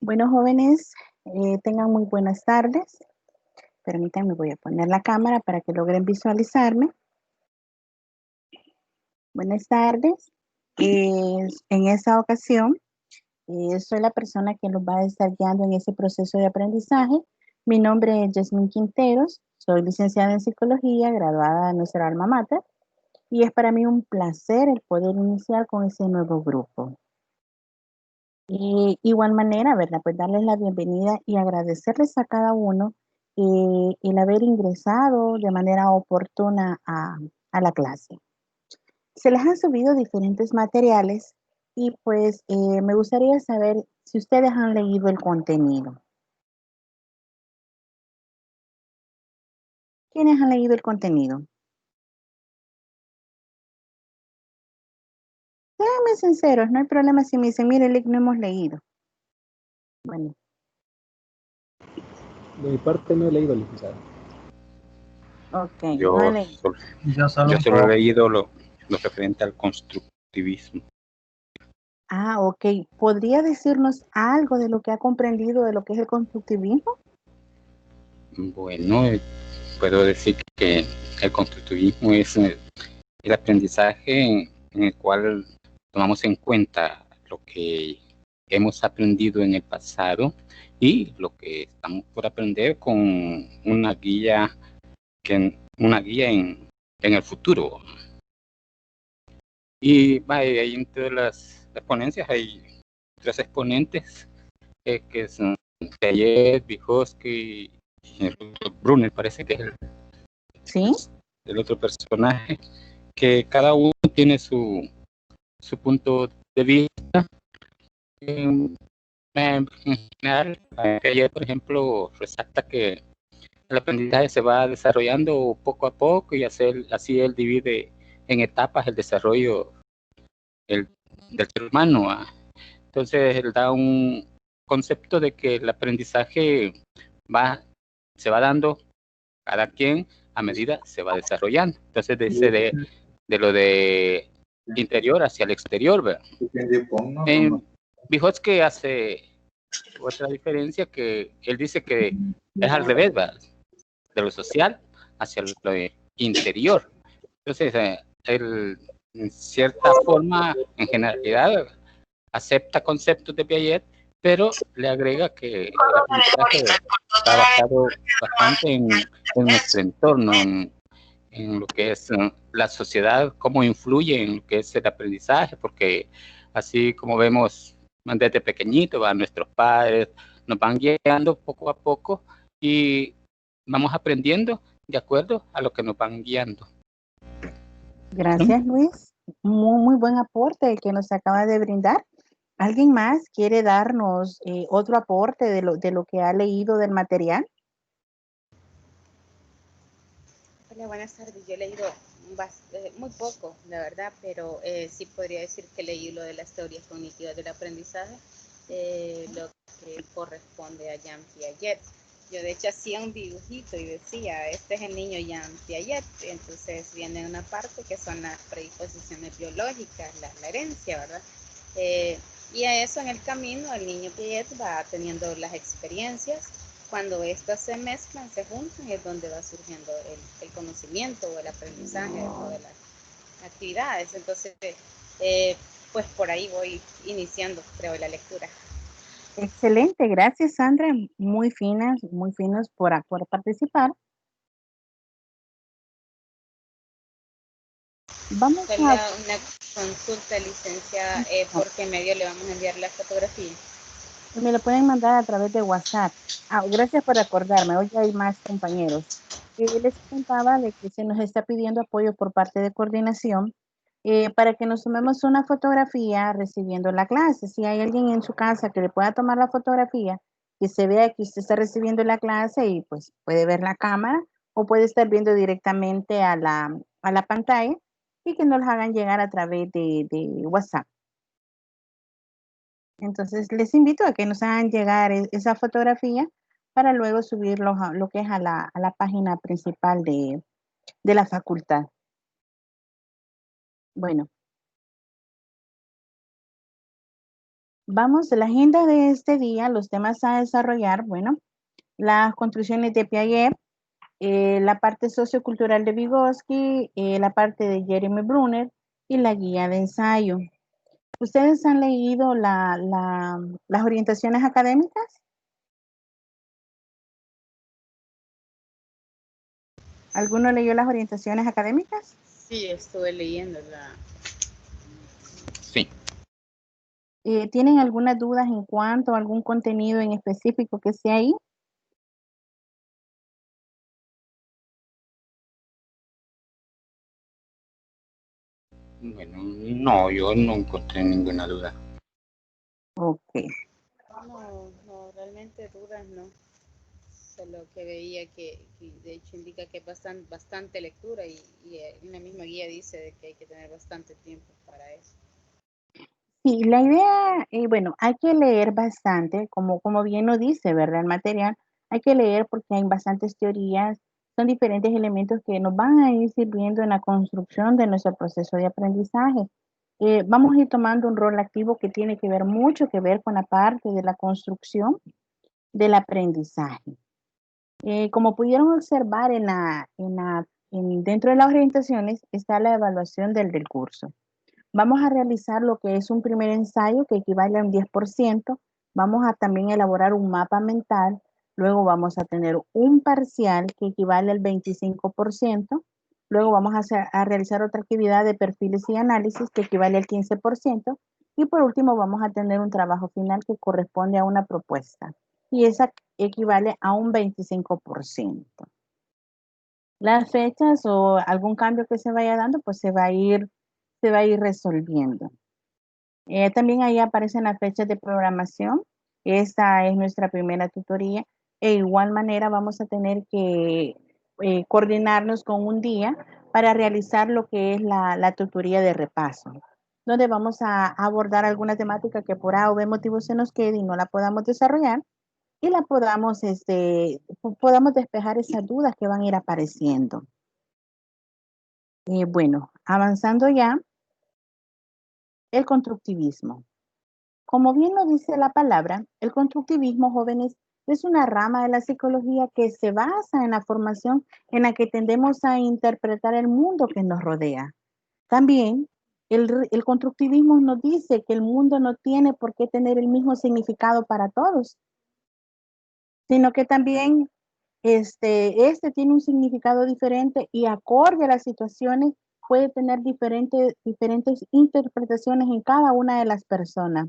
Bueno, jóvenes, tengan muy buenas tardes. Permítanme, voy a poner la cámara para que logren visualizarme. Buenas tardes. En esta ocasión, soy la persona que los va a estar guiando en ese proceso de aprendizaje. Mi nombre es Yasmín Quinteros, soy licenciada en psicología, graduada en nuestra alma mater, y es para mí un placer el poder iniciar con ese nuevo grupo. Igual manera, ¿verdad? Pues darles la bienvenida y agradecerles a cada uno el haber ingresado de manera oportuna a la clase. Se les han subido diferentes materiales y pues me gustaría saber si ustedes han leído el contenido. ¿Quiénes han leído el contenido? Séanme sinceros, no hay problema si me dicen, mire, Lick, no hemos leído. Bueno, De mi parte no he leído, licenciado. ok, no Yo han leído. solo he leído lo referente al constructivismo. Ah, ok. ¿Podría decirnos algo de lo que ha comprendido de lo que es el constructivismo? Bueno, puedo decir que el constructivismo es el aprendizaje en el cual tomamos en cuenta lo que hemos aprendido en el pasado y lo que estamos por aprender con una guía en el futuro. Y ahí en todas las ponencias hay 3 exponentes que son Piaget, Vygotsky y el otro Brunner, parece que es Sí. el otro personaje, que cada uno tiene su punto de vista. En general, Piaget, por ejemplo, resalta que el aprendizaje se va desarrollando poco a poco y así él divide en etapas el desarrollo del ser humano. Entonces él da un concepto de que el aprendizaje se va dando cada quien a medida se va desarrollando. Entonces dice de lo de interior hacia el exterior, ¿verdad? Vygotsky hace otra diferencia que él dice que es al revés, ¿verdad? De lo social hacia lo interior. Entonces él en cierta forma, en generalidad, acepta conceptos de Piaget, pero le agrega que el aprendizaje está basado bastante en nuestro entorno, en lo que es la sociedad, cómo influye en lo que es el aprendizaje, porque así como vemos desde pequeñito, nuestros padres nos van guiando poco a poco y vamos aprendiendo de acuerdo a lo que nos van guiando. Gracias, Luis. Muy buen aporte el que nos acaba de brindar. ¿Alguien más quiere darnos otro aporte de lo que ha leído del material? Hola, buenas tardes. Yo he leído muy poco, la verdad, pero sí podría decir que leí lo de las teorías cognitivas del aprendizaje, lo que corresponde a Jean Piaget. Yo de hecho hacía un dibujito y decía, este es el niño Jean Piaget, entonces viene una parte que son las predisposiciones biológicas, la herencia, ¿verdad? Y a eso en el camino el niño Piaget va teniendo las experiencias. Cuando estas se mezclan, se juntan, es donde va surgiendo el conocimiento o el aprendizaje dentro de las actividades. Entonces, pues por ahí voy iniciando, creo, la lectura. Excelente, gracias Sandra, muy finos por participar. Vamos a... Una consulta, licenciada, ¿por qué medio le vamos a enviar la fotografía? Me lo pueden mandar a través de WhatsApp. Gracias por acordarme, hoy hay más compañeros. Les contaba de que se nos está pidiendo apoyo por parte de coordinación para que nos tomemos una fotografía recibiendo la clase. Si hay alguien en su casa que le pueda tomar la fotografía, que se vea que usted está recibiendo la clase y pues puede ver la cámara o puede estar viendo directamente a la pantalla y que nos hagan llegar a través de WhatsApp. Entonces, les invito a que nos hagan llegar esa fotografía para luego subirlo a lo que es a la página principal de la facultad. Bueno. Vamos, la agenda de este día, los temas a desarrollar, bueno, las construcciones de Piaget, la parte sociocultural de Vygotsky, la parte de Jeremy Brunner y la guía de ensayo. ¿Ustedes han leído las orientaciones académicas? ¿Alguno leyó las orientaciones académicas? Sí, estuve leyéndola. Sí. ¿Tienen algunas dudas en cuanto a algún contenido en específico que sea ahí? Bueno, no, yo no encontré ninguna duda. Ok. No, realmente dudas no. Solo que veía que de hecho indica que es bastante lectura y en la misma guía dice de que hay que tener bastante tiempo para eso. Sí, la idea, bueno, hay que leer bastante, como bien lo dice, ¿verdad? El material, hay que leer porque hay bastantes teorías, son diferentes elementos que nos van a ir sirviendo en la construcción de nuestro proceso de aprendizaje. Vamos a ir tomando un rol activo que tiene que ver mucho que ver con la parte de la construcción del aprendizaje. Como pudieron observar dentro de las orientaciones está la evaluación del curso. Vamos a realizar lo que es un primer ensayo que equivale a un 10%. Vamos a también elaborar un mapa mental. Luego vamos a tener un parcial que equivale al 25%. Luego vamos a realizar otra actividad de perfiles y análisis que equivale al 15%. Y por último vamos a tener un trabajo final que corresponde a una propuesta. Y esa equivale a un 25%. Las fechas o algún cambio que se vaya dando, pues se va a ir resolviendo. También ahí aparecen las fechas de programación. Esta es nuestra primera tutoría. E igual manera vamos a tener que coordinarnos con un día para realizar lo que es la tutoría de repaso, donde vamos a abordar alguna temática que por A o B motivo se nos quede y no la podamos desarrollar y la podamos despejar esas dudas que van a ir apareciendo. Bueno, avanzando ya, el constructivismo. Como bien lo dice la palabra, el constructivismo, jóvenes, es una rama de la psicología que se basa en la formación en la que tendemos a interpretar el mundo que nos rodea. También el constructivismo nos dice que el mundo no tiene por qué tener el mismo significado para todos, sino que también este tiene un significado diferente y acorde a las situaciones puede tener diferentes interpretaciones en cada una de las personas.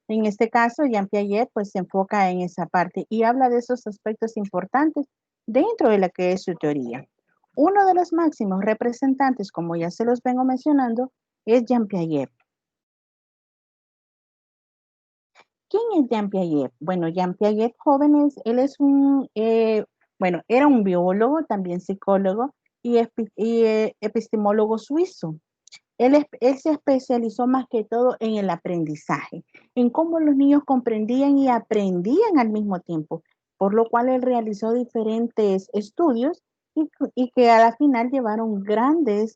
En este caso, Jean Piaget pues se enfoca en esa parte y habla de esos aspectos importantes dentro de la que es su teoría. Uno de los máximos representantes, como ya se los vengo mencionando, es Jean Piaget. ¿Quién es Jean Piaget? Bueno, Jean Piaget, jóvenes, él es era un biólogo, también psicólogo y epistemólogo suizo. Él se especializó más que todo en el aprendizaje, en cómo los niños comprendían y aprendían al mismo tiempo, por lo cual él realizó diferentes estudios y que a la final llevaron grandes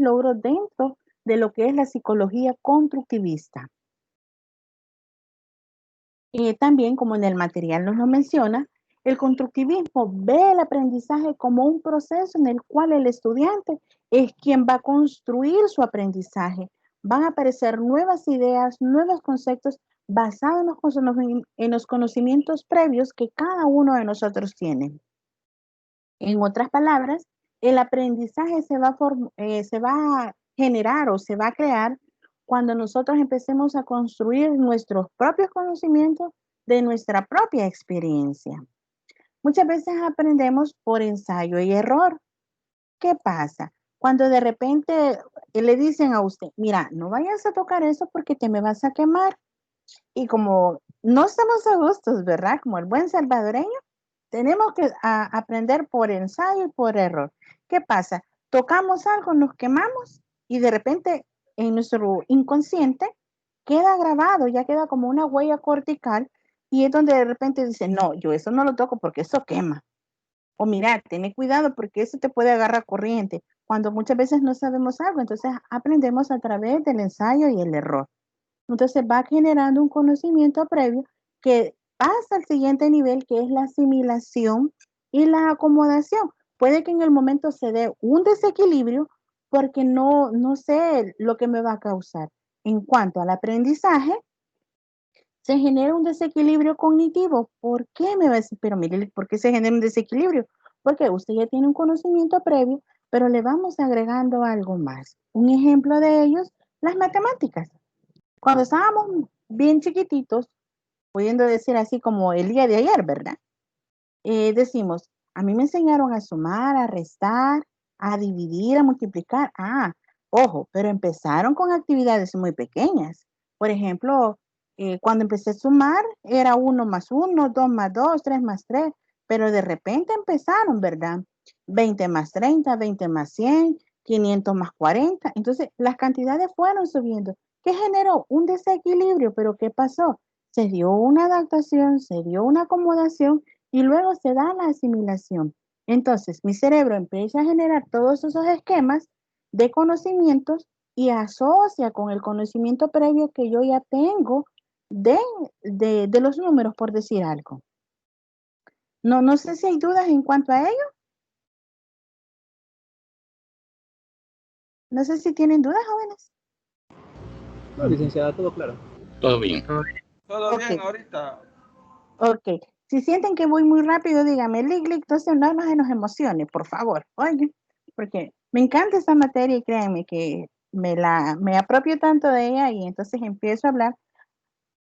logros dentro de lo que es la psicología constructivista. Y también, como en el material nos lo menciona, el constructivismo ve el aprendizaje como un proceso en el cual el estudiante es quien va a construir su aprendizaje. Van a aparecer nuevas ideas, nuevos conceptos basados en los conocimientos previos que cada uno de nosotros tiene. En otras palabras, el aprendizaje se va a generar o se va a crear cuando nosotros empecemos a construir nuestros propios conocimientos de nuestra propia experiencia. Muchas veces aprendemos por ensayo y error. ¿Qué pasa? Cuando de repente le dicen a usted, mira, no vayas a tocar eso porque te me vas a quemar. Y como no estamos a gustos, ¿verdad? Como el buen salvadoreño, tenemos que aprender por ensayo y por error. ¿Qué pasa? Tocamos algo, nos quemamos y de repente en nuestro inconsciente queda grabado, ya queda como una huella cortical y es donde de repente dice, no, yo eso no lo toco porque eso quema. O mira, ten cuidado porque eso te puede agarrar corriente. Cuando muchas veces no sabemos algo, entonces aprendemos a través del ensayo y el error. Entonces va generando un conocimiento previo que pasa al siguiente nivel, que es la asimilación y la acomodación. Puede que en el momento se dé un desequilibrio porque no sé lo que me va a causar. En cuanto al aprendizaje, se genera un desequilibrio cognitivo. ¿Por qué me va a decir? Pero mire, ¿por qué se genera un desequilibrio? Porque usted ya tiene un conocimiento previo, pero le vamos agregando algo más. Un ejemplo de ellos, las matemáticas. Cuando estábamos bien chiquititos, pudiendo decir así como el día de ayer, ¿verdad? Decimos, a mí me enseñaron a sumar, a restar, a dividir, a multiplicar. Ah, ojo, pero empezaron con actividades muy pequeñas. Por ejemplo, cuando empecé a sumar era 1 más 1, 2 más 2, 3 más 3, pero de repente empezaron, ¿verdad? 20 más 30, 20 más 100, 500 más 40. Entonces, las cantidades fueron subiendo. ¿Qué generó? Un desequilibrio, pero ¿qué pasó? Se dio una adaptación, se dio una acomodación y luego se da la asimilación. Entonces, mi cerebro empieza a generar todos esos esquemas de conocimientos y asocia con el conocimiento previo que yo ya tengo de, de los números, por decir algo. No sé si hay dudas en cuanto a ello. No sé si tienen dudas, jóvenes. No, licenciada, todo claro. Todo bien. Todo Ok. bien ahorita. Ok. Si sienten que voy muy rápido, díganme, lic, entonces no se nos emocione, por favor. Oigan, porque me encanta esta materia y créanme que me apropio tanto de ella y entonces empiezo a hablar.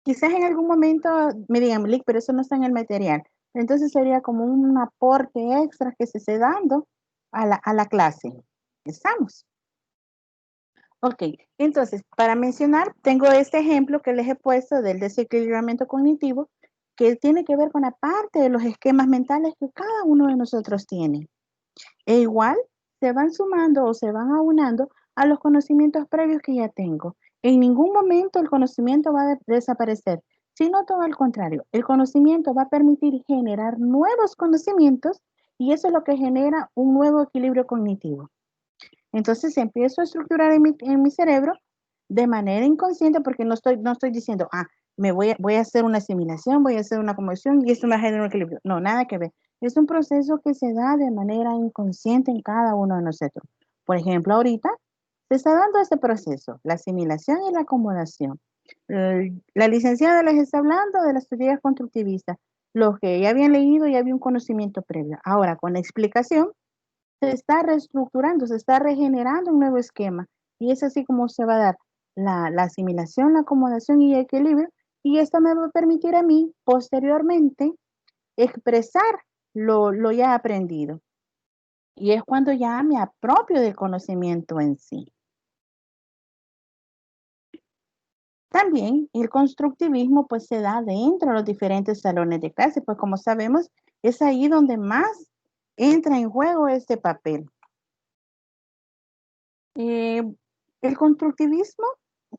Quizás en algún momento me digan, lic, pero eso no está en el material. Entonces sería como un aporte extra que se esté dando a la clase. ¿Estamos? Ok, entonces, para mencionar, tengo este ejemplo que les he puesto del desequilibramiento cognitivo, que tiene que ver con la parte de los esquemas mentales que cada uno de nosotros tiene. E igual se van sumando o se van aunando a los conocimientos previos que ya tengo. En ningún momento el conocimiento va a desaparecer, sino todo al contrario. El conocimiento va a permitir generar nuevos conocimientos y eso es lo que genera un nuevo equilibrio cognitivo. Entonces empiezo a estructurar en mi cerebro de manera inconsciente porque no estoy diciendo, voy a hacer una asimilación, voy a hacer una conversión y esto me va a generar un equilibrio. No, nada que ver. Es un proceso que se da de manera inconsciente en cada uno de nosotros. Por ejemplo, ahorita se está dando este proceso, la asimilación y la acomodación. La licenciada les está hablando de las teorías constructivistas. Los que ya habían leído ya había un conocimiento previo. Ahora, con la explicación, se está reestructurando, se está regenerando un nuevo esquema y es así como se va a dar la asimilación, la acomodación y el equilibrio y esto me va a permitir a mí posteriormente expresar lo ya aprendido y es cuando ya me apropio del conocimiento en sí. También el constructivismo pues se da dentro de los diferentes salones de clase, pues como sabemos es ahí donde más entra en juego este papel. El constructivismo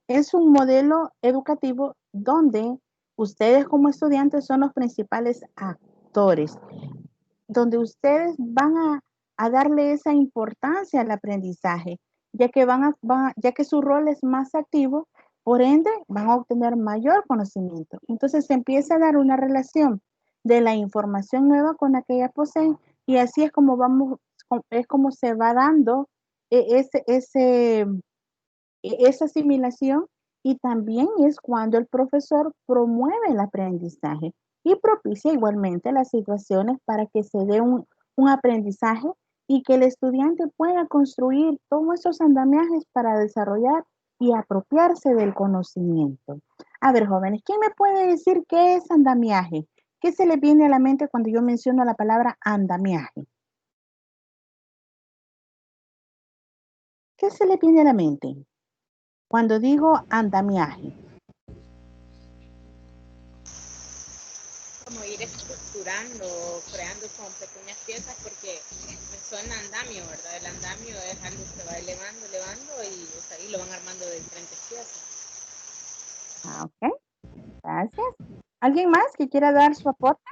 es un modelo educativo donde ustedes como estudiantes son los principales actores, donde ustedes van a darle esa importancia al aprendizaje, ya que ya que su rol es más activo, por ende van a obtener mayor conocimiento. Entonces se empieza a dar una relación de la información nueva con la que ya poseen y así es como es como se va dando esa asimilación y también es cuando el profesor promueve el aprendizaje y propicia igualmente las situaciones para que se dé un aprendizaje y que el estudiante pueda construir todos esos andamiajes para desarrollar y apropiarse del conocimiento. A ver, jóvenes, ¿quién me puede decir qué es andamiaje? ¿Qué se le viene a la mente cuando yo menciono la palabra andamiaje? ¿Qué se le viene a la mente cuando digo andamiaje? Como ir estructurando, creando como pequeñas piezas, porque me suena andamio, ¿verdad? El andamio es algo que va elevando y pues, ahí lo van armando de diferentes piezas. Ok, gracias. ¿Alguien más que quiera dar su aporte?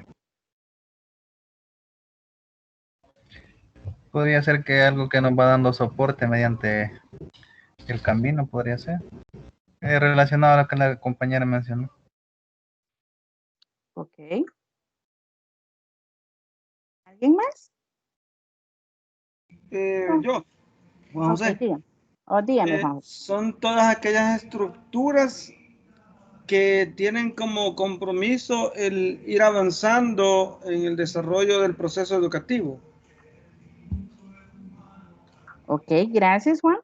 Podría ser que algo que nos va dando soporte mediante el camino, podría ser. relacionado a lo que la compañera mencionó. Ok. ¿Alguien más? Yo, Juan Ok, José. dígame. Dígame, Juan. Son todas aquellas estructuras que tienen como compromiso el ir avanzando en el desarrollo del proceso educativo. Ok, gracias, Juan.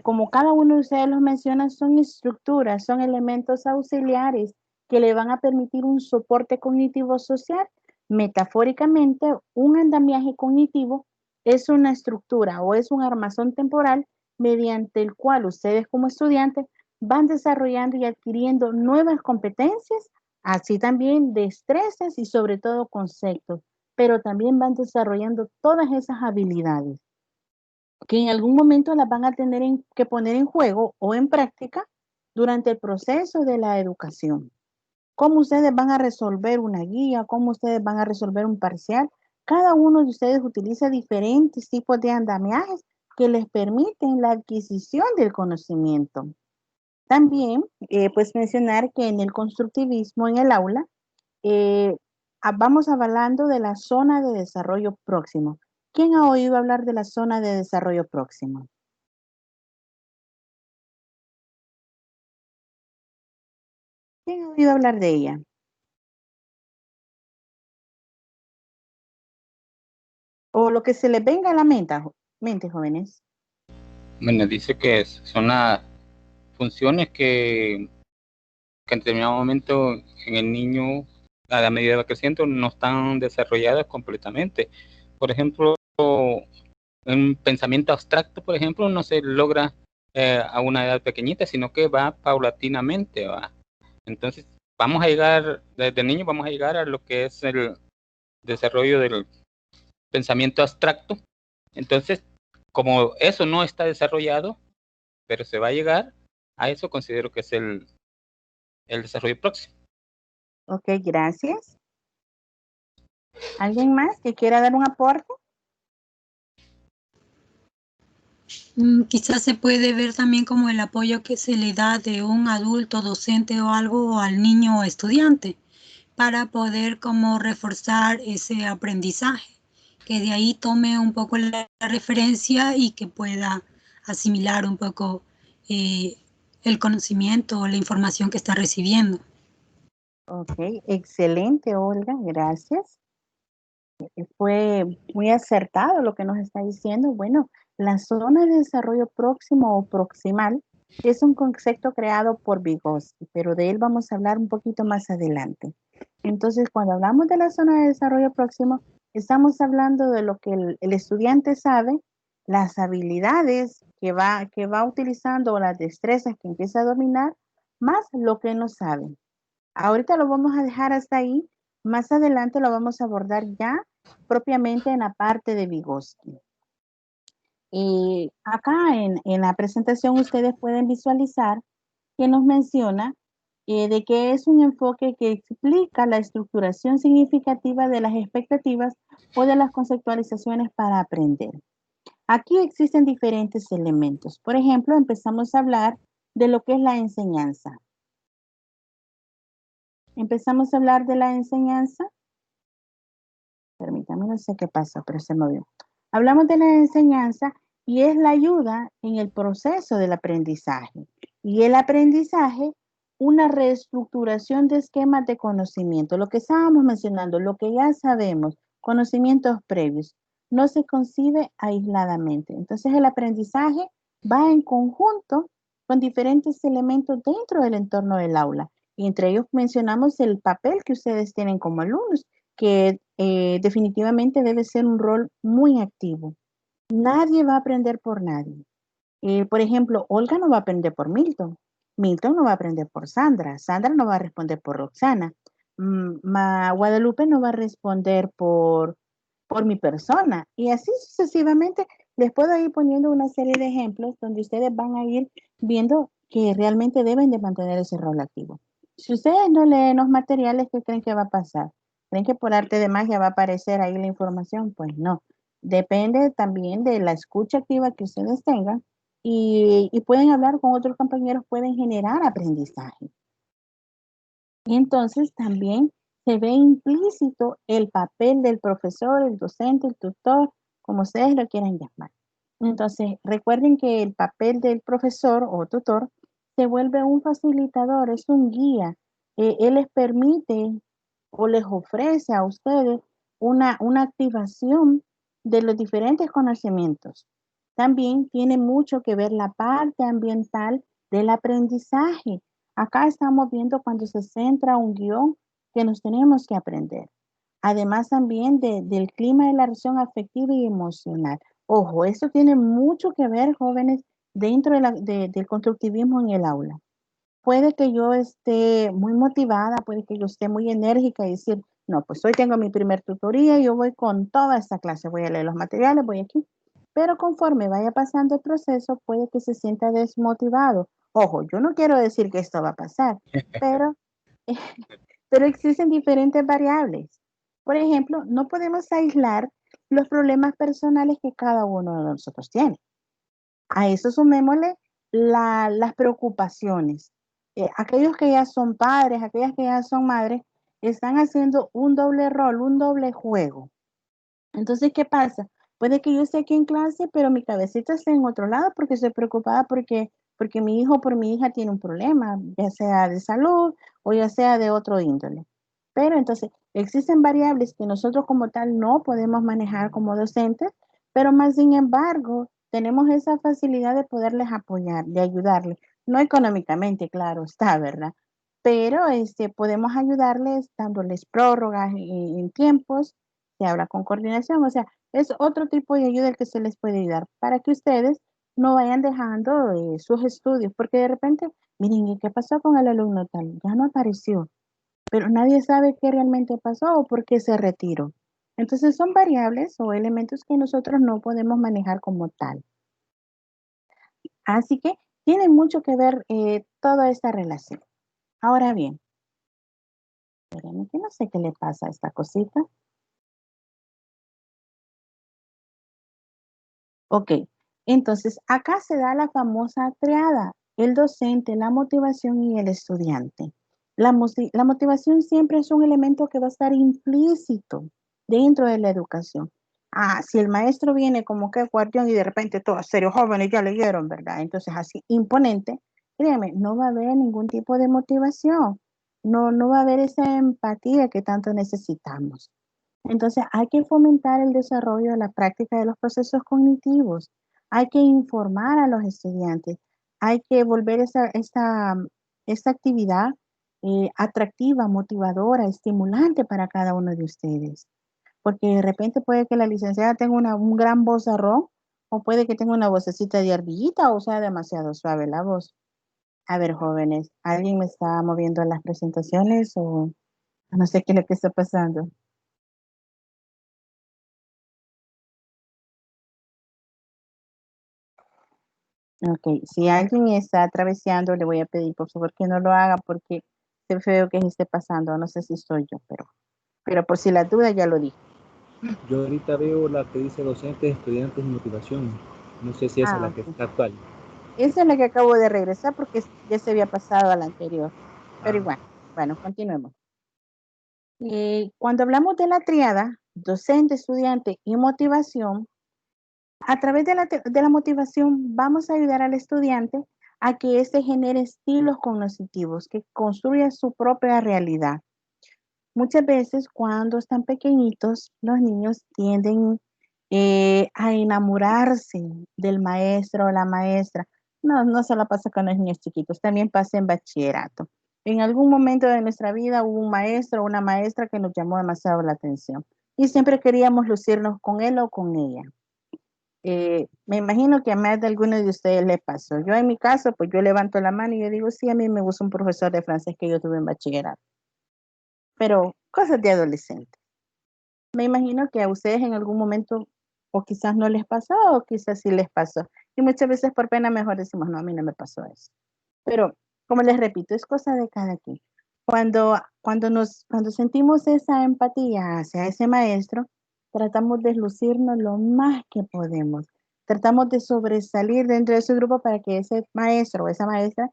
Como cada uno de ustedes los menciona, son estructuras, son elementos auxiliares que le van a permitir un soporte cognitivo social. Metafóricamente, un andamiaje cognitivo es una estructura o es un armazón temporal mediante el cual ustedes como estudiantes van desarrollando y adquiriendo nuevas competencias, así también destrezas y sobre todo conceptos, pero también van desarrollando todas esas habilidades que en algún momento las van a tener que poner en juego o en práctica durante el proceso de la educación. ¿Cómo ustedes van a resolver una guía? ¿Cómo ustedes van a resolver un parcial? Cada uno de ustedes utiliza diferentes tipos de andamiajes que les permiten la adquisición del conocimiento. También, pues mencionar que en el constructivismo en el aula, vamos hablando de la zona de desarrollo próximo. ¿Quién ha oído hablar de la zona de desarrollo próximo? ¿Quién ha oído hablar de ella? O lo que se les venga a la mente, jóvenes. Bueno, dice que son las funciones que en determinado momento en el niño, a la medida que va creciendo, no están desarrolladas completamente. Por ejemplo, un pensamiento abstracto, por ejemplo, no se logra a una edad pequeñita, sino que va paulatinamente, ¿va? Entonces, vamos a llegar, desde niño vamos a llegar a lo que es el desarrollo del pensamiento abstracto. Entonces, como eso no está desarrollado, pero se va a llegar a eso, considero que es el desarrollo próximo. Ok, gracias. ¿Alguien más que quiera dar un aporte? Quizás se puede ver también como el apoyo que se le da de un adulto, docente o algo al niño o estudiante para poder como reforzar ese aprendizaje, que de ahí tome un poco la referencia y que pueda asimilar un poco el conocimiento o la información que está recibiendo. Ok, excelente, Olga, gracias. Fue muy acertado lo que nos está diciendo. Bueno, la zona de desarrollo próximo o proximal es un concepto creado por Vygotsky, pero de él vamos a hablar un poquito más adelante. Entonces, cuando hablamos de la zona de desarrollo próximo, estamos hablando de lo que el estudiante sabe, las habilidades que va utilizando o las destrezas que empieza a dominar, más lo que no sabe. Ahorita lo vamos a dejar hasta ahí. Más adelante lo vamos a abordar ya propiamente en la parte de Vygotsky. Y acá en la presentación ustedes pueden visualizar que nos menciona de que es un enfoque que explica la estructuración significativa de las expectativas o de las conceptualizaciones para aprender. Aquí existen diferentes elementos. Por ejemplo, empezamos a hablar de lo que es la enseñanza. Empezamos a hablar de la enseñanza. Permítame, no sé qué pasó, pero se movió. Hablamos de la enseñanza y es la ayuda en el proceso del aprendizaje. Y el aprendizaje, una reestructuración de esquemas de conocimiento. Lo que estábamos mencionando, lo que ya sabemos, conocimientos previos, no se concibe aisladamente. Entonces el aprendizaje va en conjunto con diferentes elementos dentro del entorno del aula. Y entre ellos mencionamos el papel que ustedes tienen como alumnos, que definitivamente debe ser un rol muy activo. Nadie va a aprender por nadie. Por ejemplo, Olga no va a aprender por Milton. Milton no va a aprender por Sandra. Sandra no va a responder por Roxana. Guadalupe no va a responder por mi persona. Y así sucesivamente les puedo ir poniendo una serie de ejemplos donde ustedes van a ir viendo que realmente deben de mantener ese rol activo. Si ustedes no leen los materiales, ¿qué creen que va a pasar? ¿Creen que por arte de magia va a aparecer ahí la información? Pues no. Depende también de la escucha activa que ustedes tengan y pueden hablar con otros compañeros, pueden generar aprendizaje. Y entonces también se ve implícito el papel del profesor, el docente, el tutor, como ustedes lo quieran llamar. Entonces, recuerden que el papel del profesor o tutor se vuelve un facilitador, es un guía. Él les permite o les ofrece a ustedes una activación de los diferentes conocimientos. También tiene mucho que ver la parte ambiental del aprendizaje. Acá estamos viendo cuando se centra un guión que nos tenemos que aprender. Además también del clima de la relación afectiva y emocional. Ojo, esto tiene mucho que ver, jóvenes, dentro del constructivismo en el aula. Puede que yo esté muy motivada, puede que yo esté muy enérgica y decir, no, pues hoy tengo mi primer tutoría, yo voy con toda esta clase, voy a leer los materiales, voy aquí. Pero conforme vaya pasando el proceso, puede que se sienta desmotivado. Ojo, yo no quiero decir que esto va a pasar, pero, pero existen diferentes variables. Por ejemplo, no podemos aislar los problemas personales que cada uno de nosotros tiene. A eso sumémosle las preocupaciones. Aquellos que ya son padres, aquellas que ya son madres, están haciendo un doble rol, un doble juego. Entonces, ¿qué pasa? Puede que yo esté aquí en clase, pero mi cabecita esté en otro lado porque estoy preocupada porque mi hijo o por mi hija tiene un problema, ya sea de salud o ya sea de otro índole. Pero entonces, existen variables que nosotros como tal no podemos manejar como docentes, pero más sin embargo, tenemos esa facilidad de poderles apoyar, de ayudarles. No económicamente, claro, está, ¿verdad? Pero podemos ayudarles dándoles prórrogas en tiempos, se habla con coordinación, o sea, es otro tipo de ayuda el que se les puede ayudar para que ustedes no vayan dejando sus estudios, porque de repente, miren, ¿y qué pasó con el alumno tal? Ya no apareció, pero nadie sabe qué realmente pasó o por qué se retiró. Entonces son variables o elementos que nosotros no podemos manejar como tal. Así que tiene mucho que ver toda esta relación. Ahora bien, espérenme que no sé qué le pasa a esta cosita. Ok, entonces acá se da la famosa triada, el docente, la motivación y el estudiante. La motivación siempre es un elemento que va a estar implícito dentro de la educación. Ah, si el maestro viene como que guardián y de repente todos serios jóvenes ya leyeron, ¿verdad? Entonces así imponente, créeme, no va a haber ningún tipo de motivación. No va a haber esa empatía que tanto necesitamos. Entonces, hay que fomentar el desarrollo de la práctica de los procesos cognitivos. Hay que informar a los estudiantes. Hay que volver esta actividad atractiva, motivadora, estimulante para cada uno de ustedes. Porque de repente puede que la licenciada tenga un gran vozarrón o puede que tenga una vocecita de ardillita o sea demasiado suave la voz. A ver, jóvenes, ¿alguien me está moviendo las presentaciones o no sé qué es lo que está pasando? Ok, si alguien está atravesando, le voy a pedir por favor que no lo haga porque se feo que esté pasando. No sé si soy yo, pero por si la duda ya lo dije. Yo ahorita veo la que dice docentes, estudiantes y motivación. No sé si esa es la que Ok. está actual. Esa es la que acabo de regresar porque ya se había pasado a la anterior. Pero Ah, igual, bueno, continuemos. Cuando hablamos de la triada, docente, estudiante y motivación, a través de la motivación vamos a ayudar al estudiante a que éste genere estilos cognitivos, que construya su propia realidad. Muchas veces cuando están pequeñitos, los niños tienden a enamorarse del maestro o la maestra. No, no solo pasa con los niños chiquitos, también pasa en bachillerato. En algún momento de nuestra vida hubo un maestro o una maestra que nos llamó demasiado la atención y siempre queríamos lucirnos con él o con ella. Me imagino que a más de alguno de ustedes le pasó. Yo en mi caso, pues yo levanto la mano y yo digo, sí, a mí me gusta un profesor de francés que yo tuve en bachillerato, pero cosas de adolescente. Me imagino que a ustedes en algún momento o quizás no les pasó o quizás sí les pasó. Y muchas veces por pena mejor decimos, no, a mí no me pasó eso. Pero como les repito, es cosa de cada quien. Cuando sentimos esa empatía hacia ese maestro, tratamos de lucirnos lo más que podemos. tratamos de sobresalir dentro de ese grupo para que ese maestro o esa maestra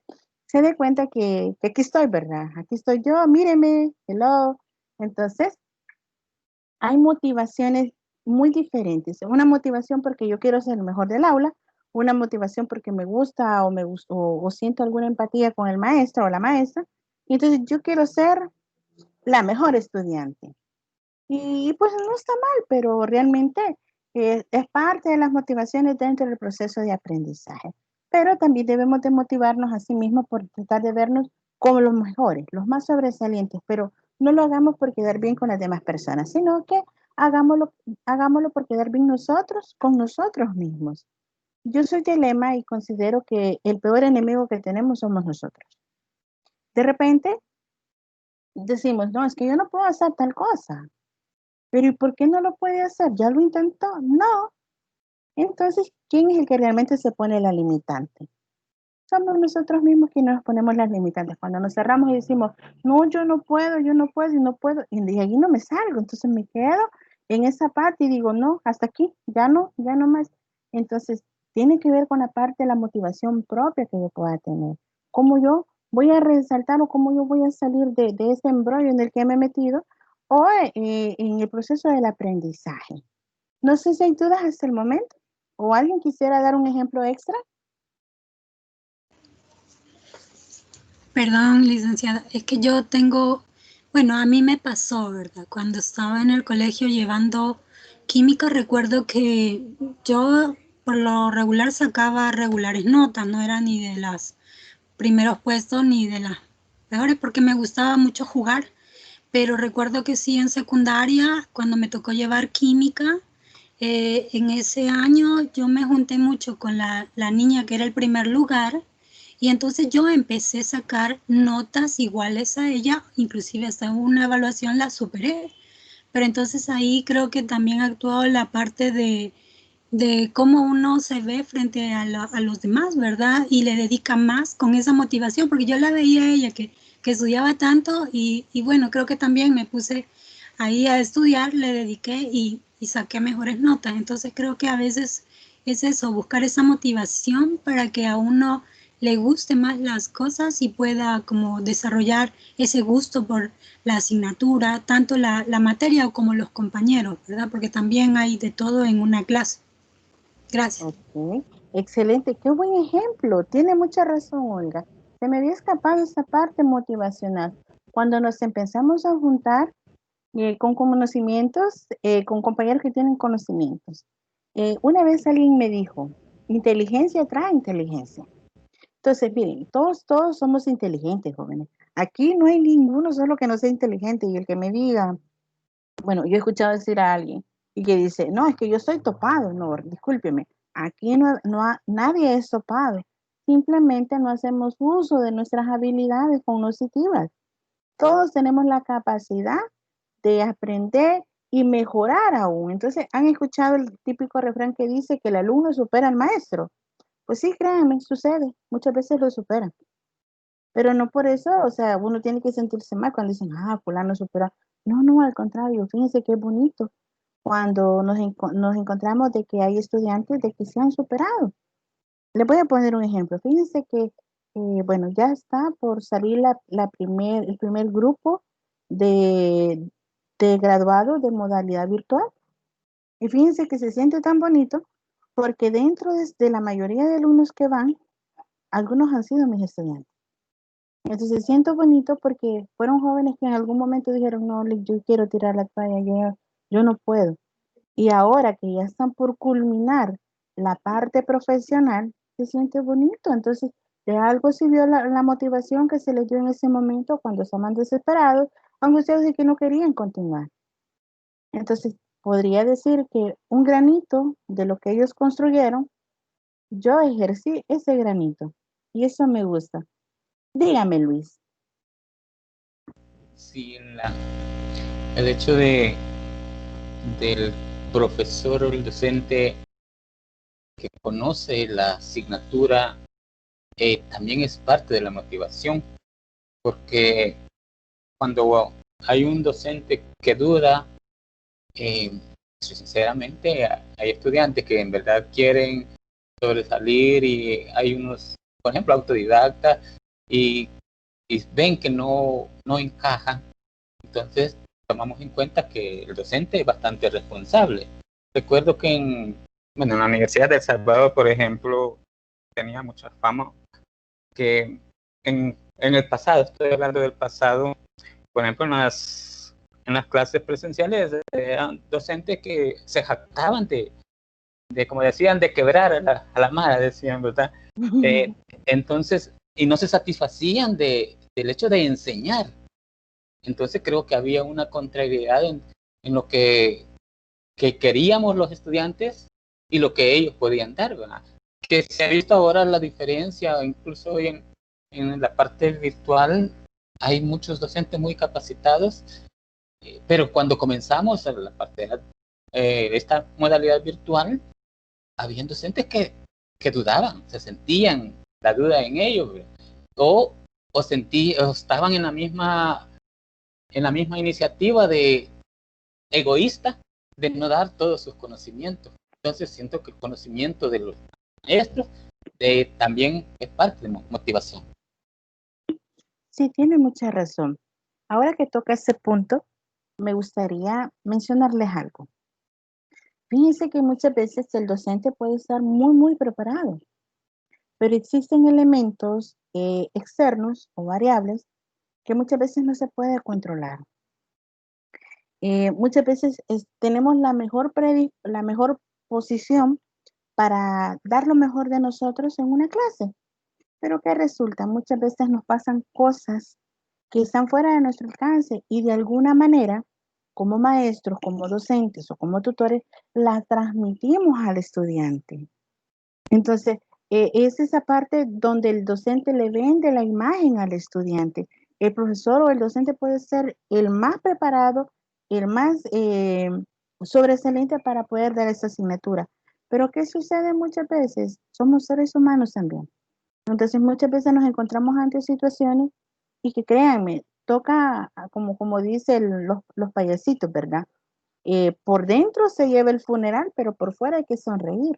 se dé cuenta que aquí estoy, ¿verdad? Aquí estoy yo, míreme, hello. Entonces, hay motivaciones muy diferentes. Una motivación porque yo quiero ser el mejor del aula, una motivación porque me gusta o siento alguna empatía con el maestro o la maestra. Y entonces yo quiero ser la mejor estudiante. Y pues no está mal, pero realmente es parte de las motivaciones dentro del proceso de aprendizaje. Pero también debemos de motivarnos a sí mismos por tratar de vernos como los mejores, los más sobresalientes, pero no lo hagamos por quedar bien con las demás personas, sino que hagámoslo, hagámoslo por quedar bien nosotros con nosotros mismos. Yo soy de lema y considero que el peor enemigo que tenemos somos nosotros. De repente decimos, no, es que yo no puedo hacer tal cosa. Pero ¿y por qué no lo puede hacer? ¿Ya lo intentó? No. Entonces, ¿quién es el que realmente se pone la limitante? Somos nosotros mismos quienes nos ponemos las limitantes. Cuando nos cerramos y decimos, no, yo no puedo, y no puedo, y de ahí no me salgo. Entonces me quedo en esa parte y digo, no, hasta aquí, ya no más. Entonces, tiene que ver con la parte de la motivación propia que yo pueda tener. Cómo yo voy a resaltar o cómo yo voy a salir de ese embrollo en el que me he metido o en el proceso del aprendizaje. No sé si hay dudas hasta el momento o alguien quisiera dar un ejemplo extra. Perdón, licenciada, es que yo tengo, bueno, a mí me pasó, ¿verdad? Cuando estaba en el colegio llevando química, recuerdo que yo por lo regular sacaba regulares notas, no era ni de los primeros puestos ni de las mejores, porque me gustaba mucho jugar, pero recuerdo que sí en secundaria, cuando me tocó llevar química, en ese año yo me junté mucho con la niña que era el primer lugar y entonces yo empecé a sacar notas iguales a ella, inclusive hasta una evaluación la superé. Pero entonces ahí creo que también actuó la parte de cómo uno se ve frente a los demás, ¿verdad? Y le dedica más con esa motivación, porque yo la veía a ella que estudiaba tanto y bueno, creo que también me puse ahí a estudiar, le dediqué y saqué mejores notas. Entonces creo que a veces es eso, buscar esa motivación para que a uno le guste más las cosas y pueda como desarrollar ese gusto por la asignatura, tanto la materia como los compañeros, ¿verdad? Porque también hay de todo en una clase. Gracias. Ok, excelente, qué buen ejemplo. Tiene mucha razón, Olga. Se me había escapado esa parte motivacional. Cuando nos empezamos a juntar con conocimientos, con compañeros que tienen conocimientos. Una vez alguien me dijo, inteligencia trae inteligencia. Entonces, miren, todos somos inteligentes, jóvenes. Aquí no hay ninguno solo que no sea inteligente y el que me diga, bueno, yo he escuchado decir a alguien y que dice, no, es que yo soy topado, no, discúlpeme, aquí nadie es topado, simplemente no hacemos uso de nuestras habilidades cognitivas. Todos tenemos la capacidad de aprender y mejorar aún. Entonces, ¿han escuchado el típico refrán que dice que el alumno supera al maestro? Pues sí, créanme, sucede, muchas veces lo superan. Pero no por eso, o sea, uno tiene que sentirse mal cuando dicen, fulano supera. No, al contrario, fíjense qué bonito cuando nos encontramos de que hay estudiantes de que se han superado. Les voy a poner un ejemplo. Fíjense que, bueno, ya está por salir el primer grupo de, de graduados de modalidad virtual. Y fíjense que se siente tan bonito porque dentro de la mayoría de alumnos que van, algunos han sido mis estudiantes. Entonces siento bonito porque fueron jóvenes que en algún momento dijeron, no, yo quiero tirar la toalla, yo no puedo. Y ahora que ya están por culminar la parte profesional, se siente bonito. Entonces, de algo sirvió la motivación que se les dio en ese momento cuando estaban desesperados, aunque ustedes dicen que no querían continuar. Entonces, podría decir que un granito de lo que ellos construyeron, yo ejercí ese granito. Y eso me gusta. Dígame, Luis. Sí, el hecho del profesor o el docente que conoce la asignatura también es parte de la motivación, porque cuando hay un docente que duda, sinceramente hay estudiantes que en verdad quieren sobresalir y hay unos, por ejemplo, autodidactas y ven que no encajan. Entonces tomamos en cuenta que el docente es bastante responsable. Recuerdo que en la Universidad de El Salvador, por ejemplo, tenía mucha fama que en el pasado, estoy hablando del pasado, por ejemplo, en las clases presenciales eran docentes que se jactaban de como decían, de quebrar a la mala, decían, ¿verdad? Entonces, y no se satisfacían del hecho de enseñar. Entonces creo que había una contrariedad en lo que queríamos los estudiantes y lo que ellos podían dar, ¿verdad? Que se ha visto ahora la diferencia, incluso hoy en la parte virtual hay muchos docentes muy capacitados, pero cuando comenzamos a la parte de esta modalidad virtual, había docentes que dudaban, se sentían la duda en ellos, ¿verdad? o estaban en la misma iniciativa de egoísta de no dar todos sus conocimientos. Entonces siento que el conocimiento de los maestros también es parte de motivación. Sí, tiene mucha razón. Ahora que toca ese punto, me gustaría mencionarles algo. Fíjense que muchas veces el docente puede estar muy preparado, pero existen elementos externos o variables que muchas veces no se puede controlar. Muchas veces tenemos la mejor posición para dar lo mejor de nosotros en una clase, pero ¿qué resulta? Muchas veces nos pasan cosas que están fuera de nuestro alcance y de alguna manera, como maestros, como docentes o como tutores, las transmitimos al estudiante. Entonces, es esa parte donde el docente le vende la imagen al estudiante. El profesor o el docente puede ser el más preparado, el más sobresaliente para poder dar esa asignatura. Pero ¿qué sucede muchas veces? Somos seres humanos también. Entonces, muchas veces nos encontramos ante situaciones y que créanme, toca, como dicen los payasitos, ¿verdad? Por dentro se lleva el funeral, pero por fuera hay que sonreír.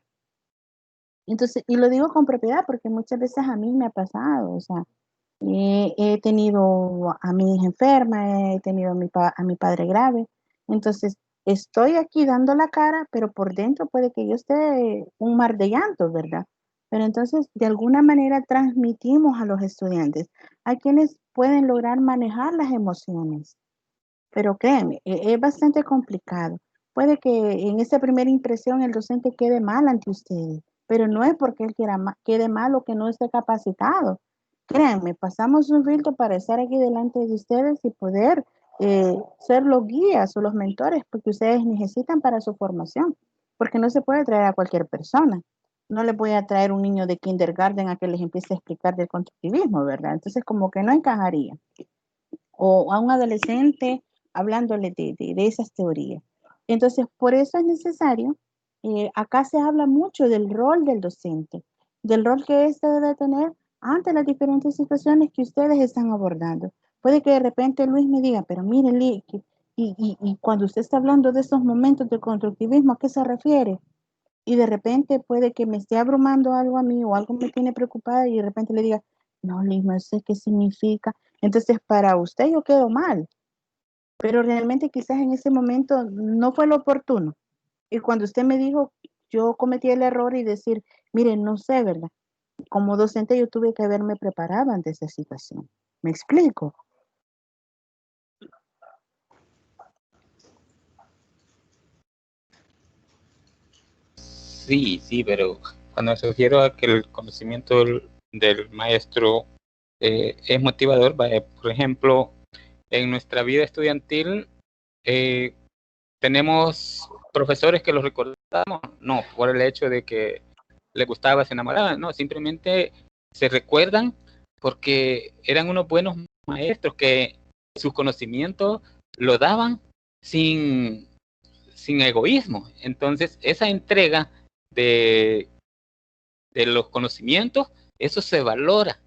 Entonces, y lo digo con propiedad porque muchas veces a mí me ha pasado, o sea, he tenido a mi hija enferma, he tenido a mi padre grave, entonces estoy aquí dando la cara, pero por dentro puede que yo esté un mar de llantos, ¿verdad? Pero entonces, de alguna manera transmitimos a los estudiantes, a quienes pueden lograr manejar las emociones. Pero créanme, es bastante complicado. Puede que en esa primera impresión el docente quede mal ante ustedes, pero no es porque él quede mal o que no esté capacitado. Créanme, pasamos un filtro para estar aquí delante de ustedes y poder ser los guías o los mentores porque ustedes necesitan para su formación, porque no se puede traer a cualquier persona. No les voy a traer un niño de kindergarten a que les empiece a explicar del constructivismo, ¿verdad? Entonces como que no encajaría. O a un adolescente hablándole de esas teorías. Entonces, por eso es necesario, acá se habla mucho del rol del docente, del rol que éste debe tener ante las diferentes situaciones que ustedes están abordando. Puede que de repente Luis me diga, pero mire, y cuando usted está hablando de esos momentos de constructivismo, ¿a qué se refiere? Y de repente puede que me esté abrumando algo a mí o algo me tiene preocupada y de repente le diga, no, Liz, no sé qué significa. Entonces, para usted yo quedo mal, pero realmente quizás en ese momento no fue lo oportuno. Y cuando usted me dijo, yo cometí el error y decir, mire, no sé, ¿verdad? Como docente yo tuve que haberme preparado ante esa situación. ¿Me explico? Sí, pero cuando me refiero a que el conocimiento del maestro es motivador, por ejemplo, en nuestra vida estudiantil tenemos profesores que los recordamos, no por el hecho de que les gustaba, se enamoraban, no, simplemente se recuerdan porque eran unos buenos maestros que sus conocimientos lo daban sin egoísmo. Entonces, esa entrega de los conocimientos, eso se valora.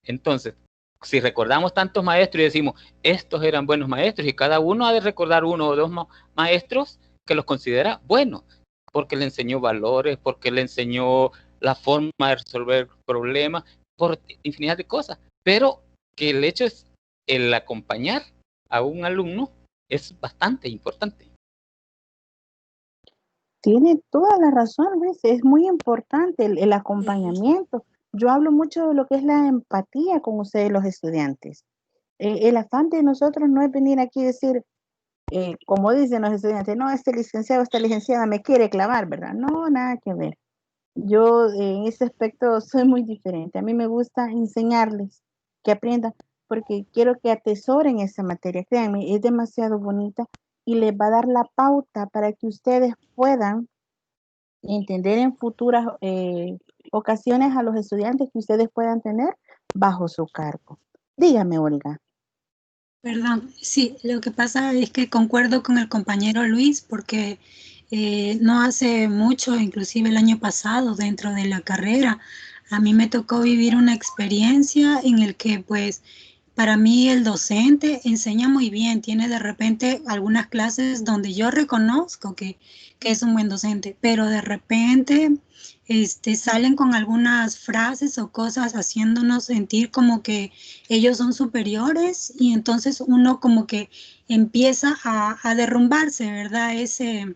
Entonces, si recordamos tantos maestros y decimos, estos eran buenos maestros, y cada uno ha de recordar uno o dos maestros que los considera buenos, porque le enseñó valores, porque le enseñó la forma de resolver problemas, por infinidad de cosas, pero que el hecho es el acompañar a un alumno es bastante importante. Tiene toda la razón, Luis. Es muy importante el acompañamiento. Yo hablo mucho de lo que es la empatía con ustedes, los estudiantes. El afán de nosotros no es venir aquí y decir, como dicen los estudiantes, no, este licenciado, esta licenciada me quiere clavar, ¿verdad? No, nada que ver. Yo en ese aspecto soy muy diferente. A mí me gusta enseñarles que aprendan, porque quiero que atesoren esa materia. Créanme, es demasiado bonita y les va a dar la pauta para que ustedes puedan entender en futuras ocasiones a los estudiantes que ustedes puedan tener bajo su cargo. Dígame, Olga. Perdón, sí, lo que pasa es que concuerdo con el compañero Luis porque no hace mucho, inclusive el año pasado, dentro de la carrera, a mí me tocó vivir una experiencia en el que pues para mí el docente enseña muy bien, tiene de repente algunas clases donde yo reconozco que es un buen docente, pero de repente salen con algunas frases o cosas haciéndonos sentir como que ellos son superiores y entonces uno como que empieza a derrumbarse, ¿verdad? Ese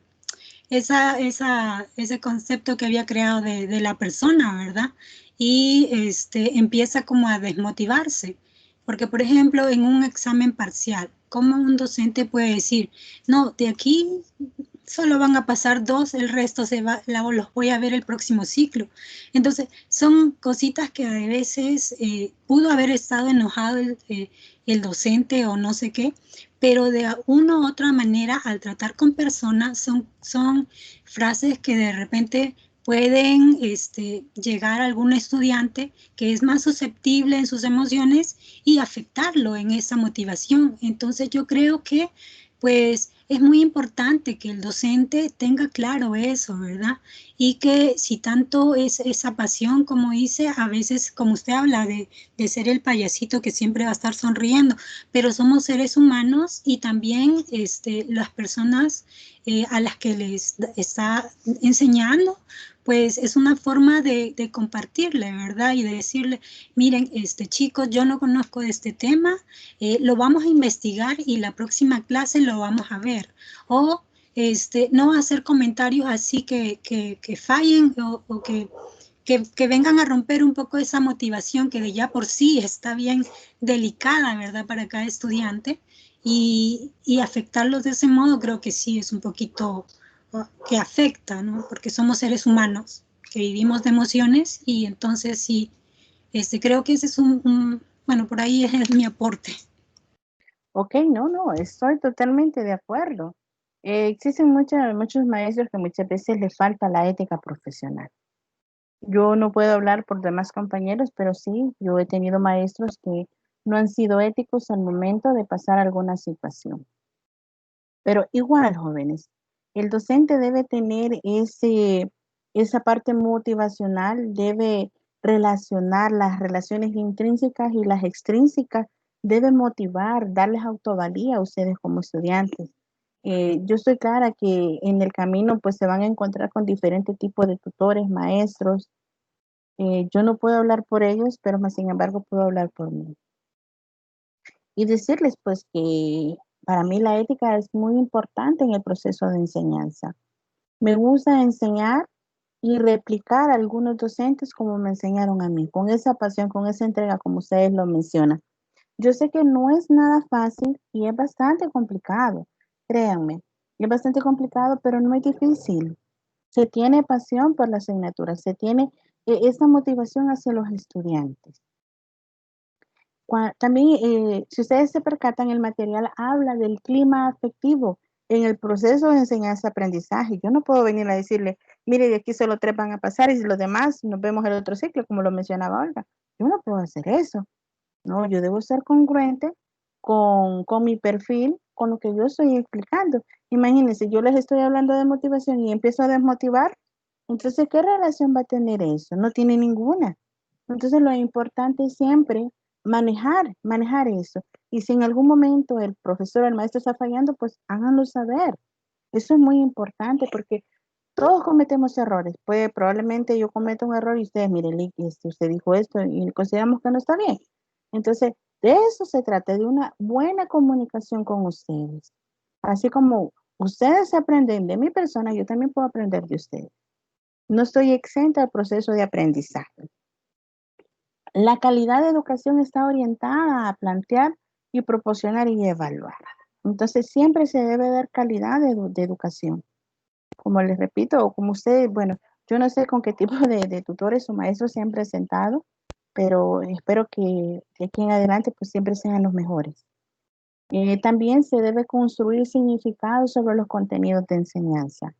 concepto que había creado de la persona, ¿verdad? Y empieza como a desmotivarse. Porque, por ejemplo, en un examen parcial, ¿cómo un docente puede decir, no, de aquí solo van a pasar 2, el resto los voy a ver el próximo ciclo? Entonces, son cositas que a veces pudo haber estado enojado el docente o no sé qué, pero de una u otra manera, al tratar con personas, son frases que de repente pueden llegar a algún estudiante que es más susceptible en sus emociones y afectarlo en esa motivación. Entonces yo creo que pues es muy importante que el docente tenga claro eso, ¿verdad? Y que si tanto es esa pasión, como dice, a veces, como usted habla de ser el payasito que siempre va a estar sonriendo, pero somos seres humanos y también las personas a las que les está enseñando, pues es una forma de compartirle, ¿verdad? Y de decirle, miren, chicos, yo no conozco de este tema, lo vamos a investigar y la próxima clase lo vamos a ver. O no hacer comentarios así que fallen o que vengan a romper un poco esa motivación que de ya por sí está bien delicada, ¿verdad? Para cada estudiante y afectarlos de ese modo creo que sí es un poquito que afecta, ¿no? Porque somos seres humanos que vivimos de emociones y entonces sí, creo que ese es bueno, por ahí es mi aporte. Ok, no, estoy totalmente de acuerdo. Existen muchos maestros que muchas veces les falta la ética profesional. Yo no puedo hablar por demás compañeros, pero sí, yo he tenido maestros que no han sido éticos al momento de pasar alguna situación. Pero igual, jóvenes, el docente debe tener esa parte motivacional, debe relacionar las relaciones intrínsecas y las extrínsecas, debe motivar, darles autovalía a ustedes como estudiantes. Yo estoy clara que en el camino pues se van a encontrar con diferentes tipos de tutores, maestros. Yo no puedo hablar por ellos, pero más sin embargo puedo hablar por mí. Y decirles pues que para mí la ética es muy importante en el proceso de enseñanza. Me gusta enseñar y replicar a algunos docentes como me enseñaron a mí, con esa pasión, con esa entrega, como ustedes lo mencionan. Yo sé que no es nada fácil y es bastante complicado, créanme, es bastante complicado, pero no es difícil. Se tiene pasión por la asignatura, se tiene esa motivación hacia los estudiantes. También, si ustedes se percatan, el material habla del clima afectivo en el proceso de enseñanza-aprendizaje. Yo no puedo venir a decirle, mire, de aquí solo 3 van a pasar y los demás nos vemos el otro ciclo, como lo mencionaba Olga. Yo no puedo hacer eso. No, yo debo ser congruente con mi perfil, con lo que yo estoy explicando. Imagínense, yo les estoy hablando de motivación y empiezo a desmotivar. Entonces, ¿qué relación va a tener eso? No tiene ninguna. Entonces, lo importante es siempre manejar eso. Y si en algún momento el profesor o el maestro está fallando, pues háganlo saber. Eso es muy importante porque todos cometemos errores. Probablemente yo cometo un error y ustedes, miren, usted dijo esto y consideramos que no está bien. Entonces, de eso se trata, de una buena comunicación con ustedes. Así como ustedes aprenden de mi persona, yo también puedo aprender de ustedes. No estoy exenta al proceso de aprendizaje. La calidad de educación está orientada a plantear y proporcionar y evaluar. Entonces, siempre se debe dar calidad de educación. Como les repito, o como ustedes, bueno, yo no sé con qué tipo de tutores o maestros se han presentado, pero espero que de aquí en adelante pues siempre sean los mejores. También se debe construir significados sobre los contenidos de enseñanza.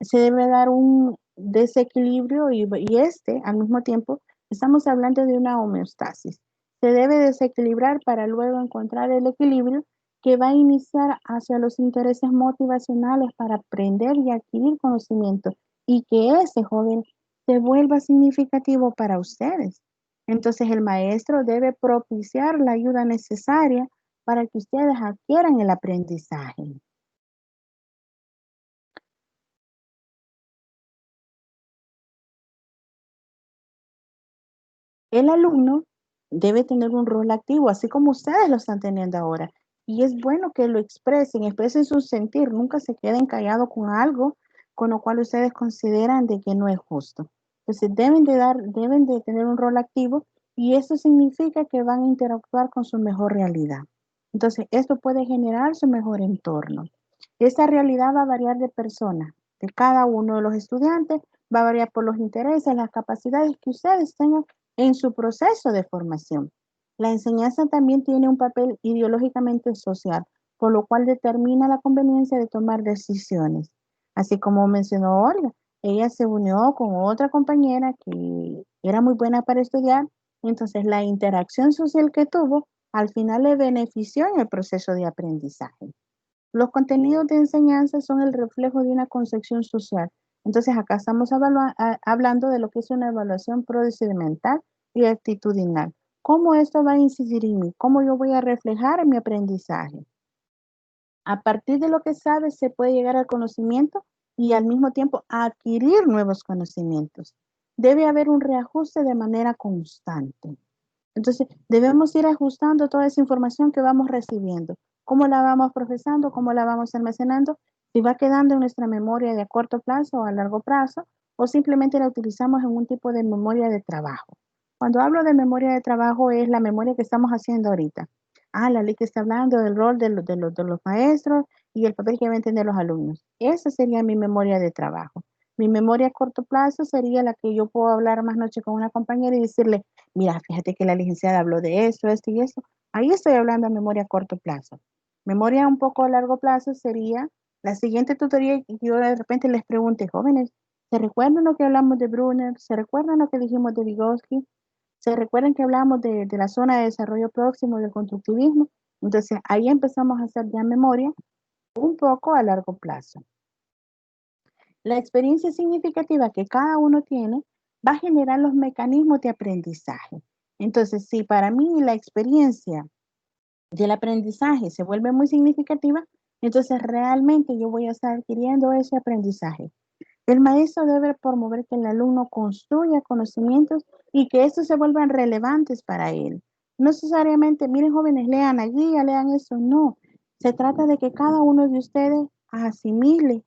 Se debe dar un desequilibrio y al mismo tiempo, estamos hablando de una homeostasis. Se debe desequilibrar para luego encontrar el equilibrio que va a iniciar hacia los intereses motivacionales para aprender y adquirir conocimiento y que ese joven se vuelva significativo para ustedes. Entonces el maestro debe propiciar la ayuda necesaria para que ustedes adquieran el aprendizaje. El alumno debe tener un rol activo, así como ustedes lo están teniendo ahora. Y es bueno que lo expresen su sentir, nunca se queden callados con algo con lo cual ustedes consideran de que no es justo. Entonces deben de tener un rol activo y eso significa que van a interactuar con su mejor realidad. Entonces, esto puede generar su mejor entorno. Esa realidad va a variar de persona, de cada uno de los estudiantes, va a variar por los intereses, las capacidades que ustedes tengan en su proceso de formación. La enseñanza también tiene un papel ideológicamente social, por lo cual determina la conveniencia de tomar decisiones. Así como mencionó Olga, ella se unió con otra compañera que era muy buena para estudiar, entonces la interacción social que tuvo al final le benefició en el proceso de aprendizaje. Los contenidos de enseñanza son el reflejo de una concepción social. Entonces, acá estamos hablando de lo que es una evaluación procedimental y actitudinal. ¿Cómo esto va a incidir en mí? ¿Cómo yo voy a reflejar en mi aprendizaje? A partir de lo que sabes, se puede llegar al conocimiento y al mismo tiempo adquirir nuevos conocimientos. Debe haber un reajuste de manera constante. Entonces, debemos ir ajustando toda esa información que vamos recibiendo, cómo la vamos procesando, cómo la vamos almacenando, si va quedando en nuestra memoria de a corto plazo o a largo plazo, o simplemente la utilizamos en un tipo de memoria de trabajo. Cuando hablo de memoria de trabajo es la memoria que estamos haciendo ahorita. La ley que está hablando del rol de los maestros y el papel que deben tener los alumnos. Esa sería mi memoria de trabajo. Mi memoria a corto plazo sería la que yo puedo hablar más noche con una compañera y decirle, mira, fíjate que la licenciada habló de eso, esto y eso. Ahí estoy hablando de memoria a corto plazo. Memoria un poco a largo plazo sería la siguiente tutoría y yo de repente les pregunte, jóvenes, ¿se recuerdan lo que hablamos de Brunner? ¿Se recuerdan lo que dijimos de Vygotsky? ¿Se recuerdan que hablamos de la zona de desarrollo próximo del constructivismo? Entonces ahí empezamos a hacer ya memoria un poco a largo plazo. La experiencia significativa que cada uno tiene va a generar los mecanismos de aprendizaje. Entonces, si para mí la experiencia del aprendizaje se vuelve muy significativa, entonces realmente yo voy a estar adquiriendo ese aprendizaje. El maestro debe promover que el alumno construya conocimientos y que estos se vuelvan relevantes para él. No necesariamente, miren jóvenes, lean la guía, lean eso, no. Se trata de que cada uno de ustedes asimile,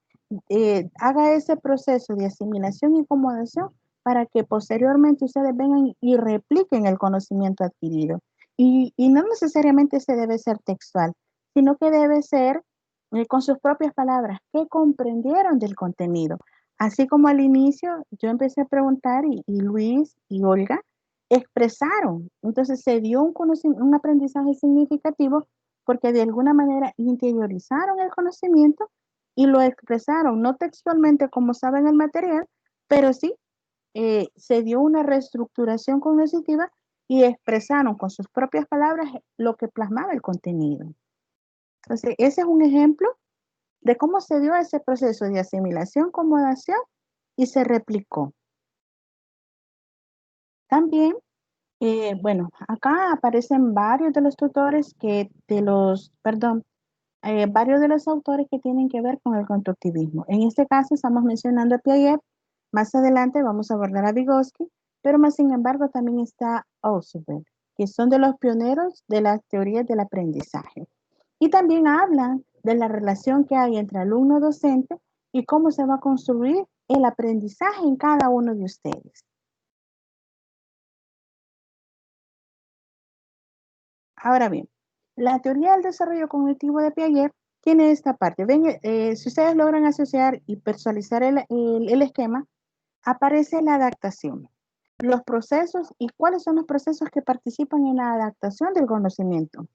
haga ese proceso de asimilación y acomodación para que posteriormente ustedes vengan y repliquen el conocimiento adquirido. Y no necesariamente se debe ser textual, sino que debe ser con sus propias palabras, ¿qué comprendieron del contenido? Así como al inicio yo empecé a preguntar y Luis y Olga expresaron. Entonces se dio un aprendizaje significativo porque de alguna manera interiorizaron el conocimiento y lo expresaron, no textualmente como saben el material, pero sí se dio una reestructuración cognitiva y expresaron con sus propias palabras lo que plasmaba el contenido. Entonces, ese es un ejemplo de cómo se dio ese proceso de asimilación, acomodación y se replicó. También, bueno, acá aparecen varios de los tutores varios de los autores que tienen que ver con el constructivismo. En este caso estamos mencionando a Piaget, más adelante vamos a abordar a Vygotsky, pero más sin embargo también está Ausubel, que son de los pioneros de las teorías del aprendizaje. Y también hablan de la relación que hay entre alumno-docente y cómo se va a construir el aprendizaje en cada uno de ustedes. Ahora bien, la teoría del desarrollo cognitivo de Piaget tiene esta parte. Ven, si ustedes logran asociar y personalizar el esquema, aparece la adaptación, los procesos y cuáles son los procesos que participan en la adaptación del conocimiento.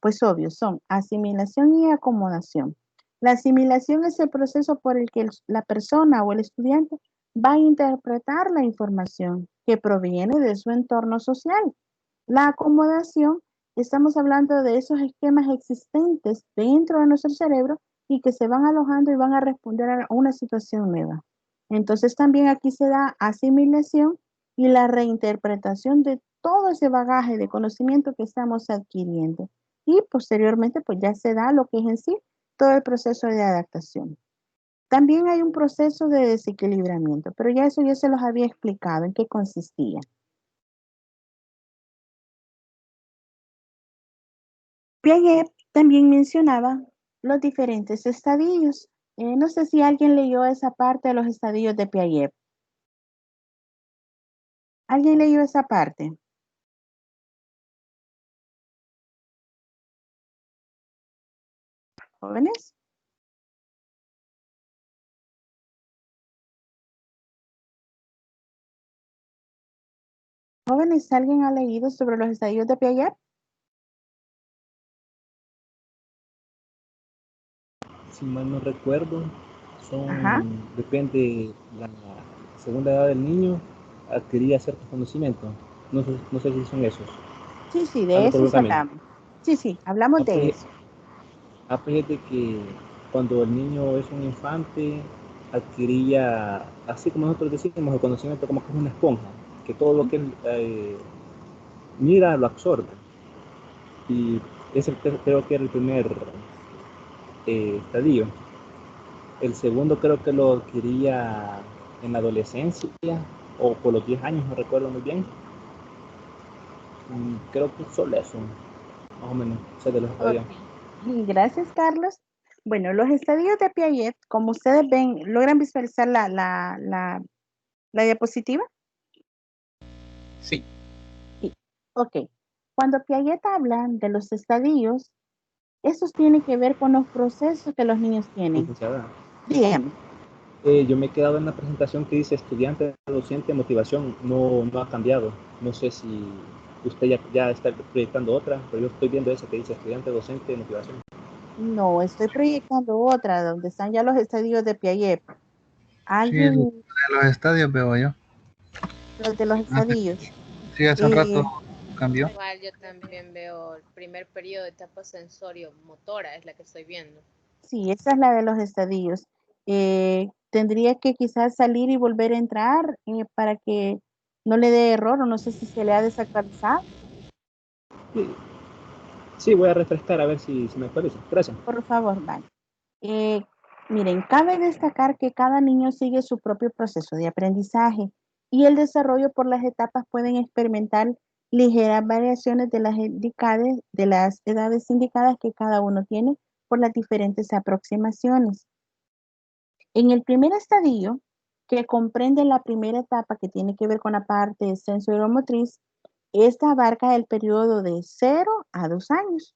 Pues obvio, son asimilación y acomodación. La asimilación es el proceso por el que la persona o el estudiante va a interpretar la información que proviene de su entorno social. La acomodación, estamos hablando de esos esquemas existentes dentro de nuestro cerebro y que se van alojando y van a responder a una situación nueva. Entonces también aquí se da asimilación y la reinterpretación de todo ese bagaje de conocimiento que estamos adquiriendo. Y posteriormente pues ya se da lo que es en sí todo el proceso de adaptación. También hay un proceso de desequilibramiento, pero ya eso yo se los había explicado en qué consistía. Piaget también mencionaba los diferentes estadios. No sé si alguien leyó esa parte de los estadios de Piaget. ¿Alguien leyó esa parte? ¿Jóvenes? ¿Jóvenes, alguien ha leído sobre los estadios de Piaget? Si mal no recuerdo, Ajá. depende la segunda edad del niño, adquiría ciertos conocimientos. No sé si son esos. Sí, de Ando por eso buen sí camino. hablamos. Sí, hablamos de eso. Aparte de que cuando el niño es un infante, adquiría, así como nosotros decimos, el conocimiento como que es una esponja, que todo lo que él mira lo absorbe. Y ese creo que era el primer estadio. El segundo creo que lo adquiría en la adolescencia o por los 10 años, no recuerdo muy bien. Creo que solo eso, más o menos, sé de los estadios. Ok. Y gracias, Carlos. Bueno, los estadios de Piaget, como ustedes ven, ¿logran visualizar la diapositiva? Sí. Sí. Ok. Cuando Piaget habla de los estadios, esos tienen que ver con los procesos que los niños tienen. Licenciada, Dígame. yo me he quedado en la presentación que dice estudiante, docente, motivación, no ha cambiado. No sé si usted ya está proyectando otra, pero yo estoy viendo esa que dice estudiante, docente, motivación. No, estoy proyectando otra donde están ya los estadios de Piaget. Sí, de Alguien, los estadios veo yo. los de los estadios. Sí, hace un rato cambió. Igual yo también veo el primer periodo de etapa sensorio-motora, es la que estoy viendo. Sí, esa es la de los estadios. Tendría que quizás salir y volver a entrar para que no le dé error o no sé si se le ha desactualizado. Sí, sí, voy a refrescar a ver si me actualiza. Gracias. Por favor, vale. Eh, Miren, cabe destacar que cada niño sigue su propio proceso de aprendizaje y el desarrollo por las etapas pueden experimentar ligeras variaciones de las edades indicadas que cada uno tiene por las diferentes aproximaciones. En el primer estadio, que comprende la primera etapa que tiene que ver con la parte sensorial-motriz, esta abarca el periodo de 0 a 2 años.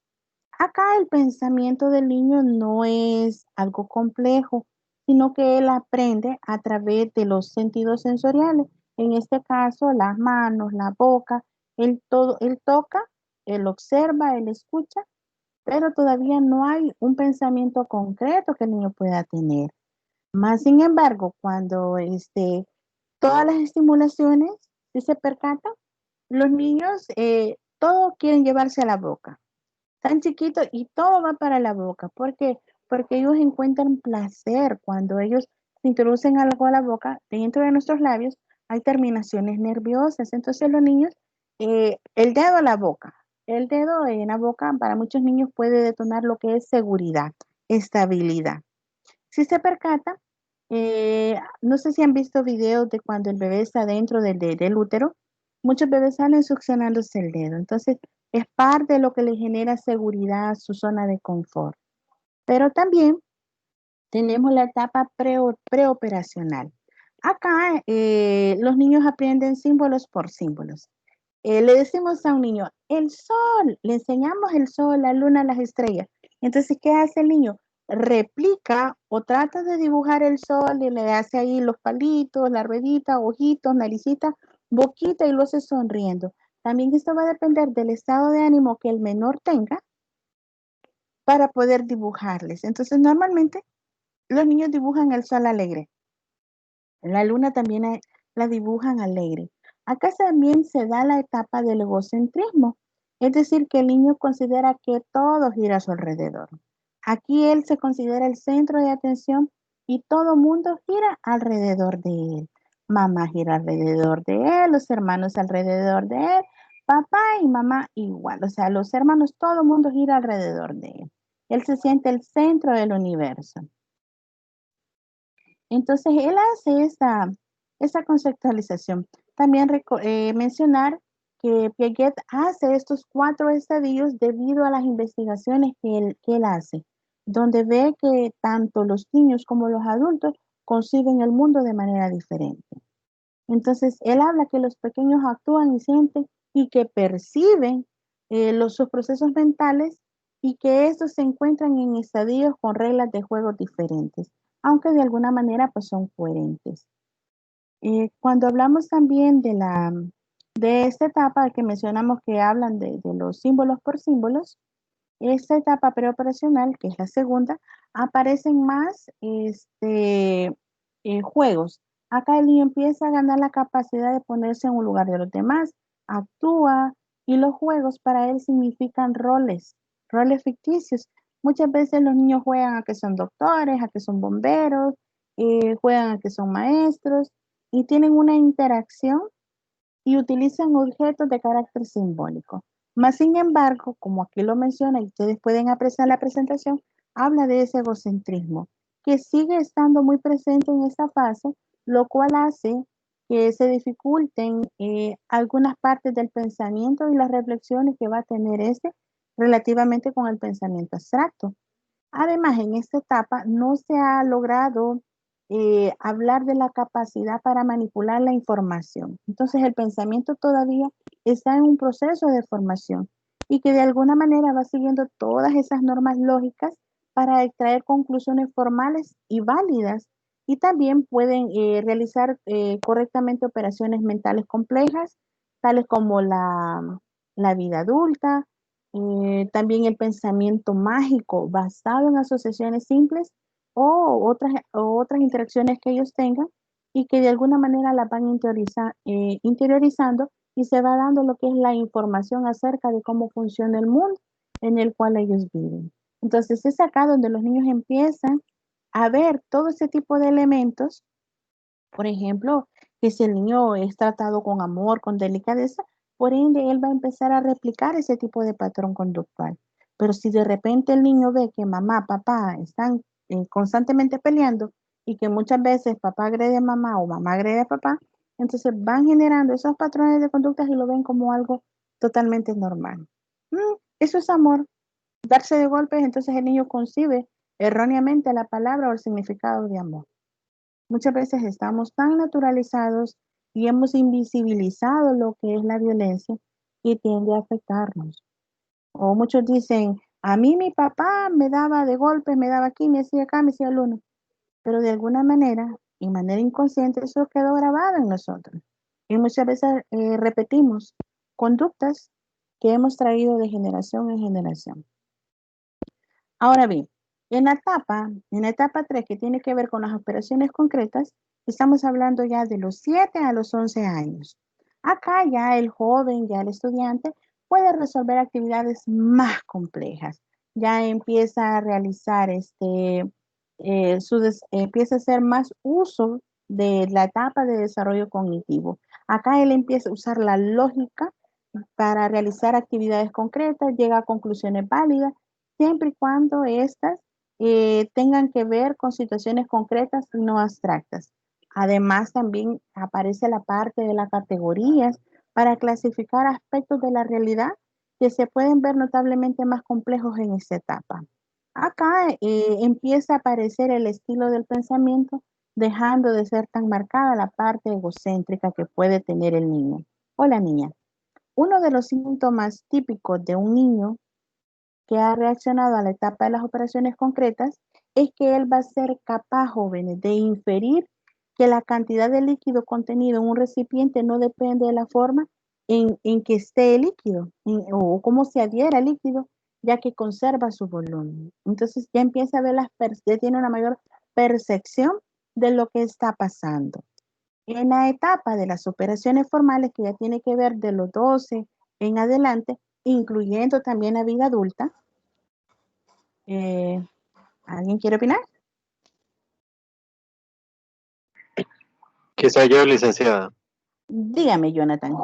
Acá el pensamiento del niño no es algo complejo, sino que él aprende a través de los sentidos sensoriales. En este caso, las manos, la boca, él toca, él observa, él escucha, pero todavía no hay un pensamiento concreto que el niño pueda tener. Más sin embargo, cuando todas las estimulaciones, si se percatan, los niños todo quieren llevarse a la boca. Tan chiquitos y todo va para la boca. ¿Por qué? Porque ellos encuentran placer cuando ellos se introducen algo a la boca. Dentro de nuestros labios hay terminaciones nerviosas. Entonces los niños, el dedo a la boca. el dedo en la boca para muchos niños puede detonar lo que es seguridad, estabilidad. Si se percata, no sé si han visto videos de cuando el bebé está dentro del útero, muchos bebés salen succionándose el dedo. Entonces, es parte de lo que le genera seguridad, su zona de confort. Pero también tenemos la etapa preoperacional. Acá los niños aprenden símbolos por símbolos. Le decimos a un niño, el sol, le enseñamos el sol, la luna, las estrellas. Entonces, ¿qué hace el niño? Replica o trata de dibujar el sol y le hace ahí los palitos, la ruedita, ojitos, naricita, boquita y lo hace sonriendo. También esto va a depender del estado de ánimo que el menor tenga para poder dibujarles. Entonces, normalmente los niños dibujan el sol alegre. La luna también la dibujan alegre. Acá también se da la etapa del egocentrismo, es decir, que el niño considera que todo gira a su alrededor. Aquí él se considera el centro de atención y todo mundo gira alrededor de él. Mamá gira alrededor de él, los hermanos alrededor de él, papá y mamá igual. O sea, los hermanos, todo el mundo gira alrededor de él. Él se siente el centro del universo. Entonces, él hace esa conceptualización. También mencionar que Piaget hace estos 4 estadios debido a las investigaciones que él hace, donde ve que tanto los niños como los adultos conciben el mundo de manera diferente. Entonces, él habla que los pequeños actúan y sienten y que perciben sus procesos mentales y que estos se encuentran en estadios con reglas de juego diferentes, aunque de alguna manera pues son coherentes. Cuando hablamos también de esta etapa que mencionamos que hablan de los símbolos por símbolos, esta etapa preoperacional, que es la segunda, aparecen más juegos. Acá el niño empieza a ganar la capacidad de ponerse en un lugar de los demás, actúa y los juegos para él significan roles ficticios. Muchas veces los niños juegan a que son doctores, a que son bomberos, juegan a que son maestros y tienen una interacción y utilizan objetos de carácter simbólico. Más sin embargo, como aquí lo menciona y ustedes pueden apreciar la presentación, habla de ese egocentrismo que sigue estando muy presente en esta fase, lo cual hace que se dificulten algunas partes del pensamiento y las reflexiones que va a tener este relativamente con el pensamiento abstracto. Además, en esta etapa no se ha logrado hablar de la capacidad para manipular la información. Entonces, el pensamiento todavía está en un proceso de formación y que de alguna manera va siguiendo todas esas normas lógicas para extraer conclusiones formales y válidas. Y también pueden realizar correctamente operaciones mentales complejas, tales como la vida adulta, también el pensamiento mágico basado en asociaciones simples o otras interacciones que ellos tengan y que de alguna manera las van interiorizando y se va dando lo que es la información acerca de cómo funciona el mundo en el cual ellos viven. Entonces es acá donde los niños empiezan a ver todo ese tipo de elementos. Por ejemplo, que si el niño es tratado con amor, con delicadeza, por ende él va a empezar a replicar ese tipo de patrón conductual. Pero si de repente el niño ve que mamá, papá están constantemente peleando y que muchas veces papá agrede a mamá o mamá agrede a papá, entonces van generando esos patrones de conductas y lo ven como algo totalmente normal. Eso es amor. Darse de golpes, entonces el niño concibe erróneamente la palabra o el significado de amor. Muchas veces estamos tan naturalizados y hemos invisibilizado lo que es la violencia y tiende a afectarnos. O muchos dicen, a mí mi papá me daba de golpes, me daba aquí, me hacía acá, me hacía el uno. Pero de alguna manera, y manera inconsciente, eso quedó grabado en nosotros. Y muchas veces repetimos conductas que hemos traído de generación en generación. Ahora bien, en la etapa 3, que tiene que ver con las operaciones concretas, estamos hablando ya de los 7 a los 11 años. Acá ya el joven, ya el estudiante, puede resolver actividades más complejas. Ya empieza a realizar empieza a hacer más uso de la etapa de desarrollo cognitivo. Acá él empieza a usar la lógica para realizar actividades concretas, llega a conclusiones válidas, siempre y cuando éstas tengan que ver con situaciones concretas y no abstractas. Además, también aparece la parte de las categorías para clasificar aspectos de la realidad que se pueden ver notablemente más complejos en esta etapa. Acá empieza a aparecer el estilo del pensamiento, dejando de ser tan marcada la parte egocéntrica que puede tener el niño o la niña. Uno de los síntomas típicos de un niño que ha reaccionado a la etapa de las operaciones concretas es que él va a ser capaz, jóvenes, de inferir que la cantidad de líquido contenido en un recipiente no depende de la forma en que esté el líquido o cómo se adhiera el líquido, ya que conserva su volumen. Entonces ya empieza a ver ya tiene una mayor percepción de lo que está pasando. En la etapa de las operaciones formales, que ya tiene que ver de los 12 en adelante, incluyendo también la vida adulta, ¿alguien quiere opinar? Quizá yo, licenciada. Dígame, Jonathan.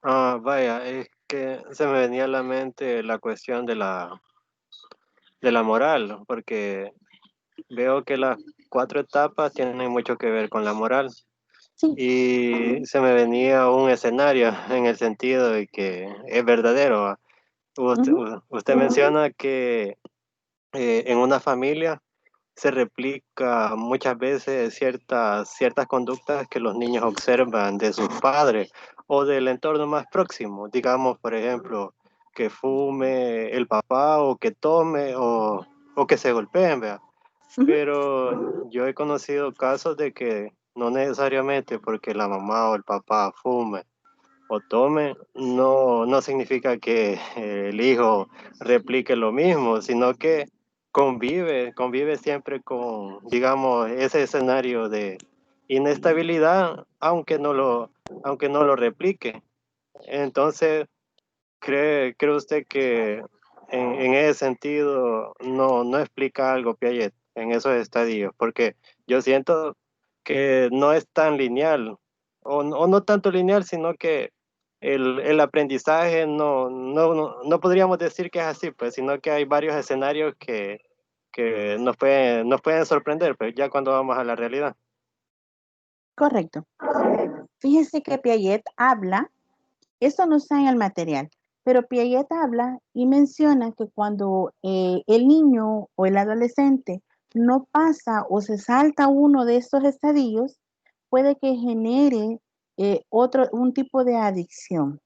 Vaya, es que se me venía a la mente la cuestión de la moral, porque veo que las 4 etapas tienen mucho que ver con la moral. Sí. Y se me venía un escenario en el sentido de que es verdadero. Usted menciona que en una familia se replica muchas veces ciertas conductas que los niños observan de sus padres o del entorno más próximo. Digamos, por ejemplo, que fume el papá o que tome o que se golpeen, ¿verdad? Pero yo he conocido casos de que no necesariamente porque la mamá o el papá fume o tome, no significa que el hijo replique lo mismo, sino que convive siempre con, digamos, ese escenario de inestabilidad, aunque no lo replique. Entonces, ¿cree usted que en ese sentido no explica algo Piaget en esos estadios? Porque yo siento que no es tan lineal, o no tanto lineal, sino que el aprendizaje no podríamos decir que es así, pues, sino que hay varios escenarios que nos pueden sorprender, pues, ya cuando vamos a la realidad. Correcto. Fíjese que Piaget habla, esto no está en el material, pero Piaget habla y menciona que cuando el niño o el adolescente no pasa o se salta uno de estos estadios, puede que genere un tipo de adicción.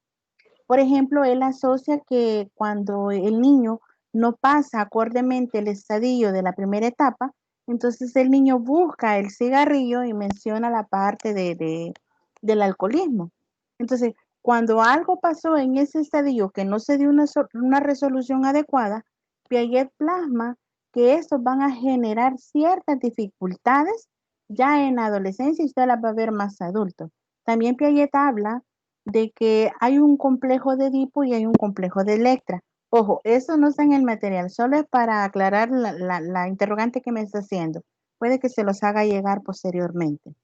Por ejemplo, él asocia que cuando el niño no pasa acordemente el estadio de la primera etapa, entonces el niño busca el cigarrillo y menciona la parte del alcoholismo. Entonces, cuando algo pasó en ese estadio que no se dio una resolución adecuada, Piaget plasma que estos van a generar ciertas dificultades ya en la adolescencia y usted las va a ver más adultos. También Piaget habla de que hay un complejo de Edipo y hay un complejo de Electra. Ojo, eso no está en el material, solo es para aclarar la interrogante que me está haciendo. Puede que se los haga llegar posteriormente.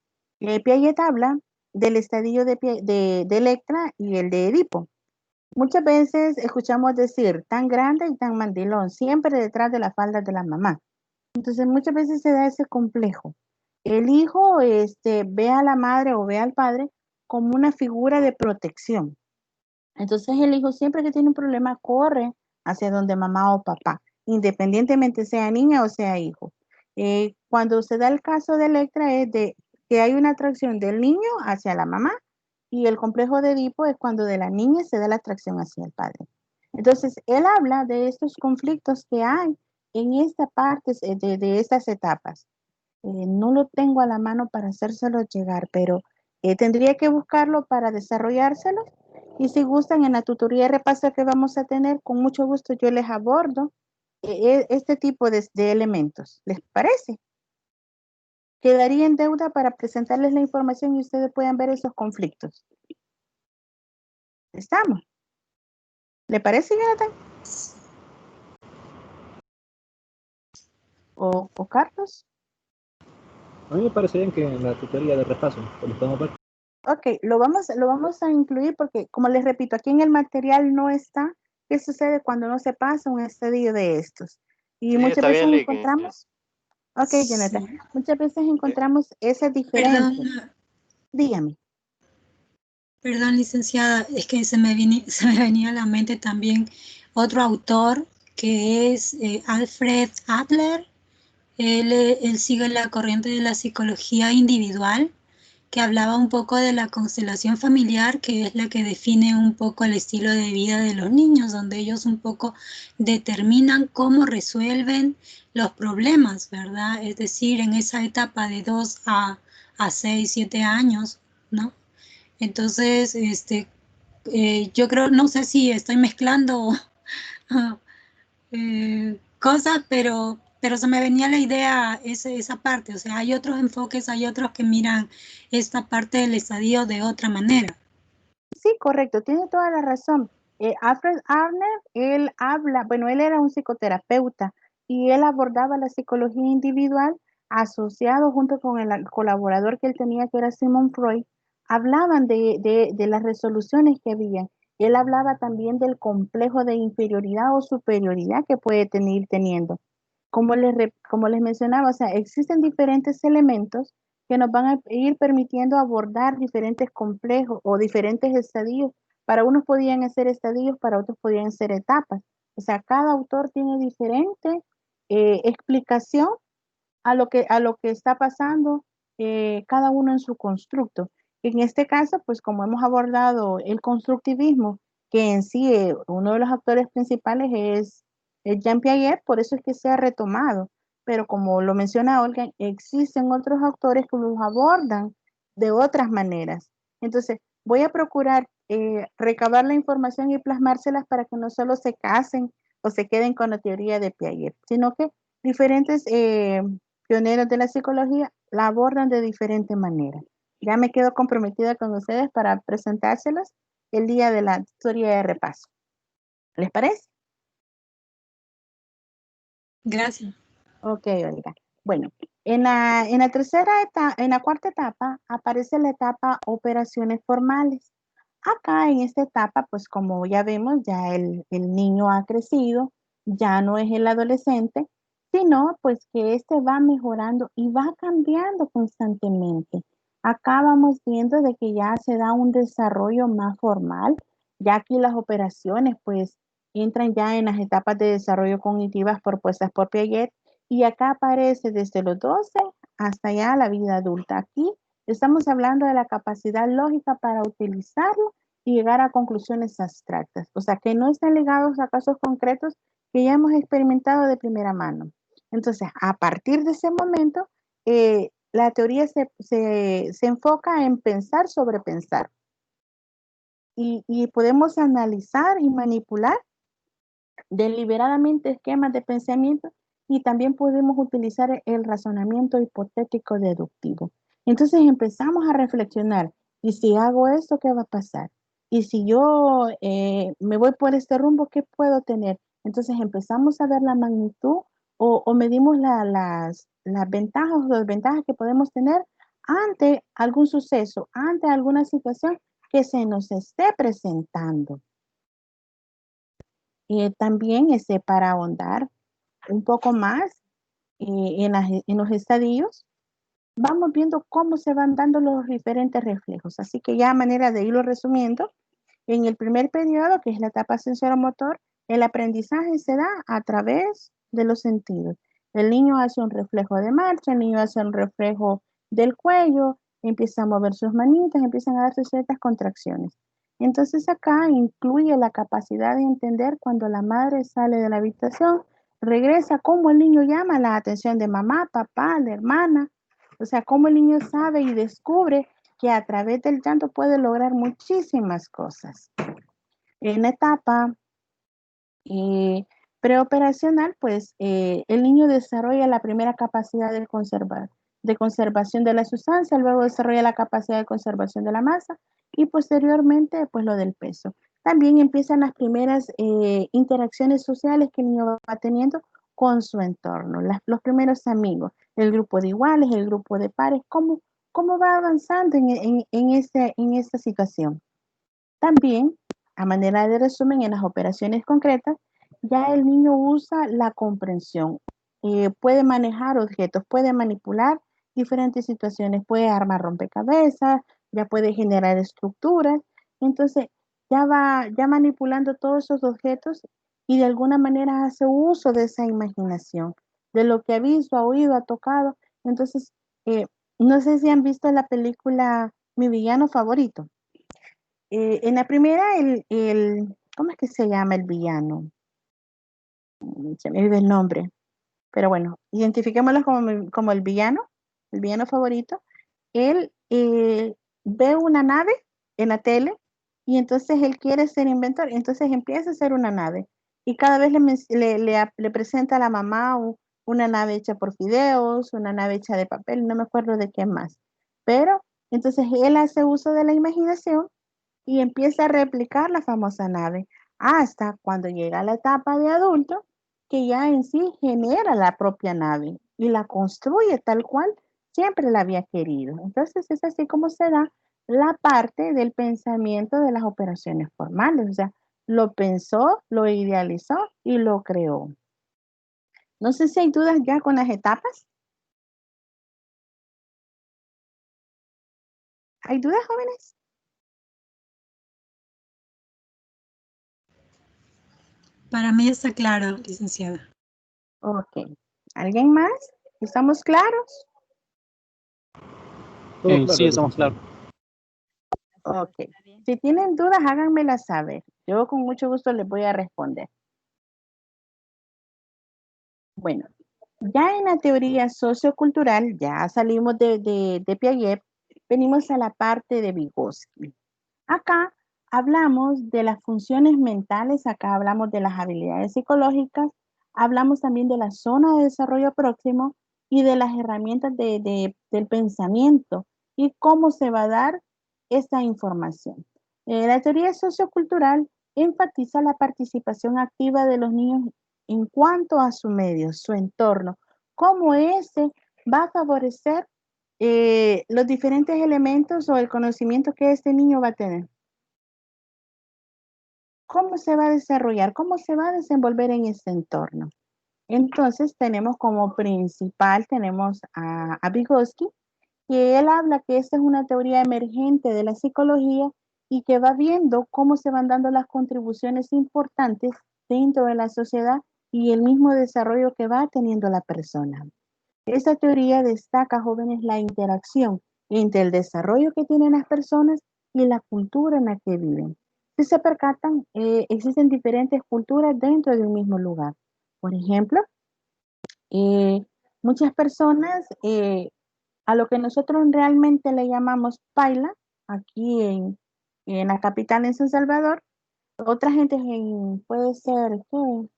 Piaget habla del estadio de Electra y el de Edipo. Muchas veces escuchamos decir tan grande y tan mandilón, siempre detrás de la falda de la mamá. Entonces muchas veces se da ese complejo. El hijo ve a la madre o ve al padre como una figura de protección. Entonces el hijo siempre que tiene un problema corre hacia donde mamá o papá, independientemente sea niña o sea hijo. Cuando se da el caso de Electra es de que hay una atracción del niño hacia la mamá y el complejo de Edipo es cuando de la niña se da la atracción hacia el padre. Entonces él habla de estos conflictos que hay en esta parte de estas etapas. No lo tengo a la mano para hacérselo llegar, pero tendría que buscarlo para desarrollárselo. Y si gustan, en la tutoría de repaso que vamos a tener, con mucho gusto yo les abordo este tipo de elementos. ¿Les parece? Quedaría en deuda para presentarles la información y ustedes puedan ver esos conflictos. ¿Estamos? ¿Le parece, Jonathan? ¿O Carlos? A mí me parece bien que en la tutoría de repaso, pues lo podemos ver. Ok, lo vamos a incluir porque, como les repito, aquí en el material no está qué sucede cuando no se pasa un estadio de estos. Y Sí, muchas está veces bien, Lick. encontramos, ok, Jonathan, Sí. muchas veces encontramos esa Perdón, diferencia. Dígame. perdón, licenciada, es que se me venía a la mente también otro autor que es Alfred Adler. Él sigue la corriente de la psicología individual, que hablaba un poco de la constelación familiar, que es la que define un poco el estilo de vida de los niños, donde ellos un poco determinan cómo resuelven los problemas, ¿verdad? Es decir, en esa etapa de 2 a 6, 7 años, ¿no? Entonces, yo creo, no sé si estoy mezclando cosas, pero se me venía la idea esa parte. O sea, hay otros enfoques, hay otros que miran esta parte del estadio de otra manera. Sí, correcto, tiene toda la razón. Alfred Adler, él habla, bueno, él era un psicoterapeuta y él abordaba la psicología individual asociado junto con el colaborador que él tenía, que era Sigmund Freud, hablaban de las resoluciones que había. Él hablaba también del complejo de inferioridad o superioridad que puede tener teniendo. Como les mencionaba, o sea, existen diferentes elementos que nos van a ir permitiendo abordar diferentes complejos o diferentes estadios. Para unos podían ser estadios, para otros podían ser etapas. O sea, cada autor tiene diferente explicación a lo que está pasando cada uno en su constructo. En este caso, pues como hemos abordado el constructivismo, que en sí uno de los actores principales es Jean Piaget, por eso es que se ha retomado. Pero como lo menciona Olga, existen otros autores que los abordan de otras maneras. Entonces, voy a procurar recabar la información y plasmárselas para que no solo se casen o se queden con la teoría de Piaget, sino que diferentes pioneros de la psicología la abordan de diferente manera. Ya me quedo comprometida con ustedes para presentárselos el día de la historia de repaso. ¿Les parece? Gracias. Ok, Olga. Bueno, en la tercera etapa, en la cuarta etapa, aparece la etapa operaciones formales. Acá en esta etapa, pues como ya vemos, ya el niño ha crecido, ya no es el adolescente, sino pues que este va mejorando y va cambiando constantemente. Acá vamos viendo de que ya se da un desarrollo más formal, ya aquí las operaciones pues entran ya en las etapas de desarrollo cognitivas propuestas por Piaget y acá aparece desde los 12 hasta ya la vida adulta. Aquí estamos hablando de la capacidad lógica para utilizarlo y llegar a conclusiones abstractas, o sea, que no están ligados a casos concretos que ya hemos experimentado de primera mano. Entonces, a partir de ese momento, la teoría se enfoca en pensar sobre pensar y podemos analizar y manipular deliberadamente esquemas de pensamiento y también podemos utilizar el razonamiento hipotético deductivo. Entonces empezamos a reflexionar, ¿y si hago esto, qué va a pasar? Y si yo me voy por este rumbo, ¿qué puedo tener? Entonces empezamos a ver la magnitud o medimos las ventajas o desventajas que podemos tener ante algún suceso, ante alguna situación que se nos esté presentando. También para ahondar un poco más en los estadios, vamos viendo cómo se van dando los diferentes reflejos. Así que ya a manera de irlo resumiendo, en el primer periodo, que es la etapa sensoromotor, el aprendizaje se da a través de los sentidos. El niño hace un reflejo de marcha, el niño hace un reflejo del cuello, empieza a mover sus manitas, empiezan a darse ciertas contracciones. Entonces acá incluye la capacidad de entender cuando la madre sale de la habitación, regresa, cómo el niño llama la atención de mamá, papá, la hermana, o sea, cómo el niño sabe y descubre que a través del llanto puede lograr muchísimas cosas. En la etapa preoperacional, pues el niño desarrolla la primera capacidad de conservación de la sustancia, luego desarrolla la capacidad de conservación de la masa y posteriormente, pues lo del peso. También empiezan las primeras interacciones sociales que el niño va teniendo con su entorno, los primeros amigos, el grupo de iguales, el grupo de pares, cómo cómo va avanzando en esta situación. También, a manera de resumen, en las operaciones concretas, ya el niño usa la comprensión, puede manejar objetos, puede manipular diferentes situaciones, puede armar rompecabezas, ya puede generar estructuras, entonces ya va ya manipulando todos esos objetos y de alguna manera hace uso de esa imaginación, de lo que ha visto, ha oído, ha tocado. Entonces, no sé si han visto la película Mi villano favorito. En la primera, ¿cómo es que se llama el villano? Se me olvidó el nombre, pero bueno, identifiquémoslo como el villano favorito. Él ve una nave en la tele y entonces él quiere ser inventor, entonces empieza a hacer una nave y cada vez le presenta a la mamá una nave hecha por fideos, una nave hecha de papel, no me acuerdo de qué más, pero entonces él hace uso de la imaginación y empieza a replicar la famosa nave hasta cuando llega a la etapa de adulto que ya en sí genera la propia nave y la construye tal cual siempre la había querido. Entonces es así como se da la parte del pensamiento de las operaciones formales, o sea, lo pensó, lo idealizó y lo creó. No sé si hay dudas ya con las etapas. ¿Hay dudas, jóvenes? Para mí está claro, licenciada. Ok. ¿Alguien más? ¿Estamos claros? Todo claro, Sí, estamos licenciado. claros. Ok. Si tienen dudas, háganmelas saber. Yo con mucho gusto les voy a responder. Bueno, ya en la teoría sociocultural, ya salimos de Piaget, venimos a la parte de Vygotsky. Acá hablamos de las funciones mentales, acá hablamos de las habilidades psicológicas, hablamos también de la zona de desarrollo próximo y de las herramientas del pensamiento y cómo se va a dar esta información. La teoría sociocultural enfatiza la participación activa de los niños en cuanto a su medio, su entorno, cómo ese va a favorecer los diferentes elementos o el conocimiento que este niño va a tener. ¿Cómo se va a desarrollar? ¿Cómo se va a desenvolver en ese entorno? Entonces tenemos como principal, tenemos a Vygotsky, que él habla que esta es una teoría emergente de la psicología y que va viendo cómo se van dando las contribuciones importantes dentro de la sociedad y el mismo desarrollo que va teniendo la persona. Esta teoría destaca, jóvenes, la interacción entre el desarrollo que tienen las personas y la cultura en la que viven. Si se percatan, existen diferentes culturas dentro de un mismo lugar. Por ejemplo, eh, muchas personas a lo que nosotros realmente le llamamos paila, aquí en la capital, en San Salvador, otra gente puede ser ¿qué?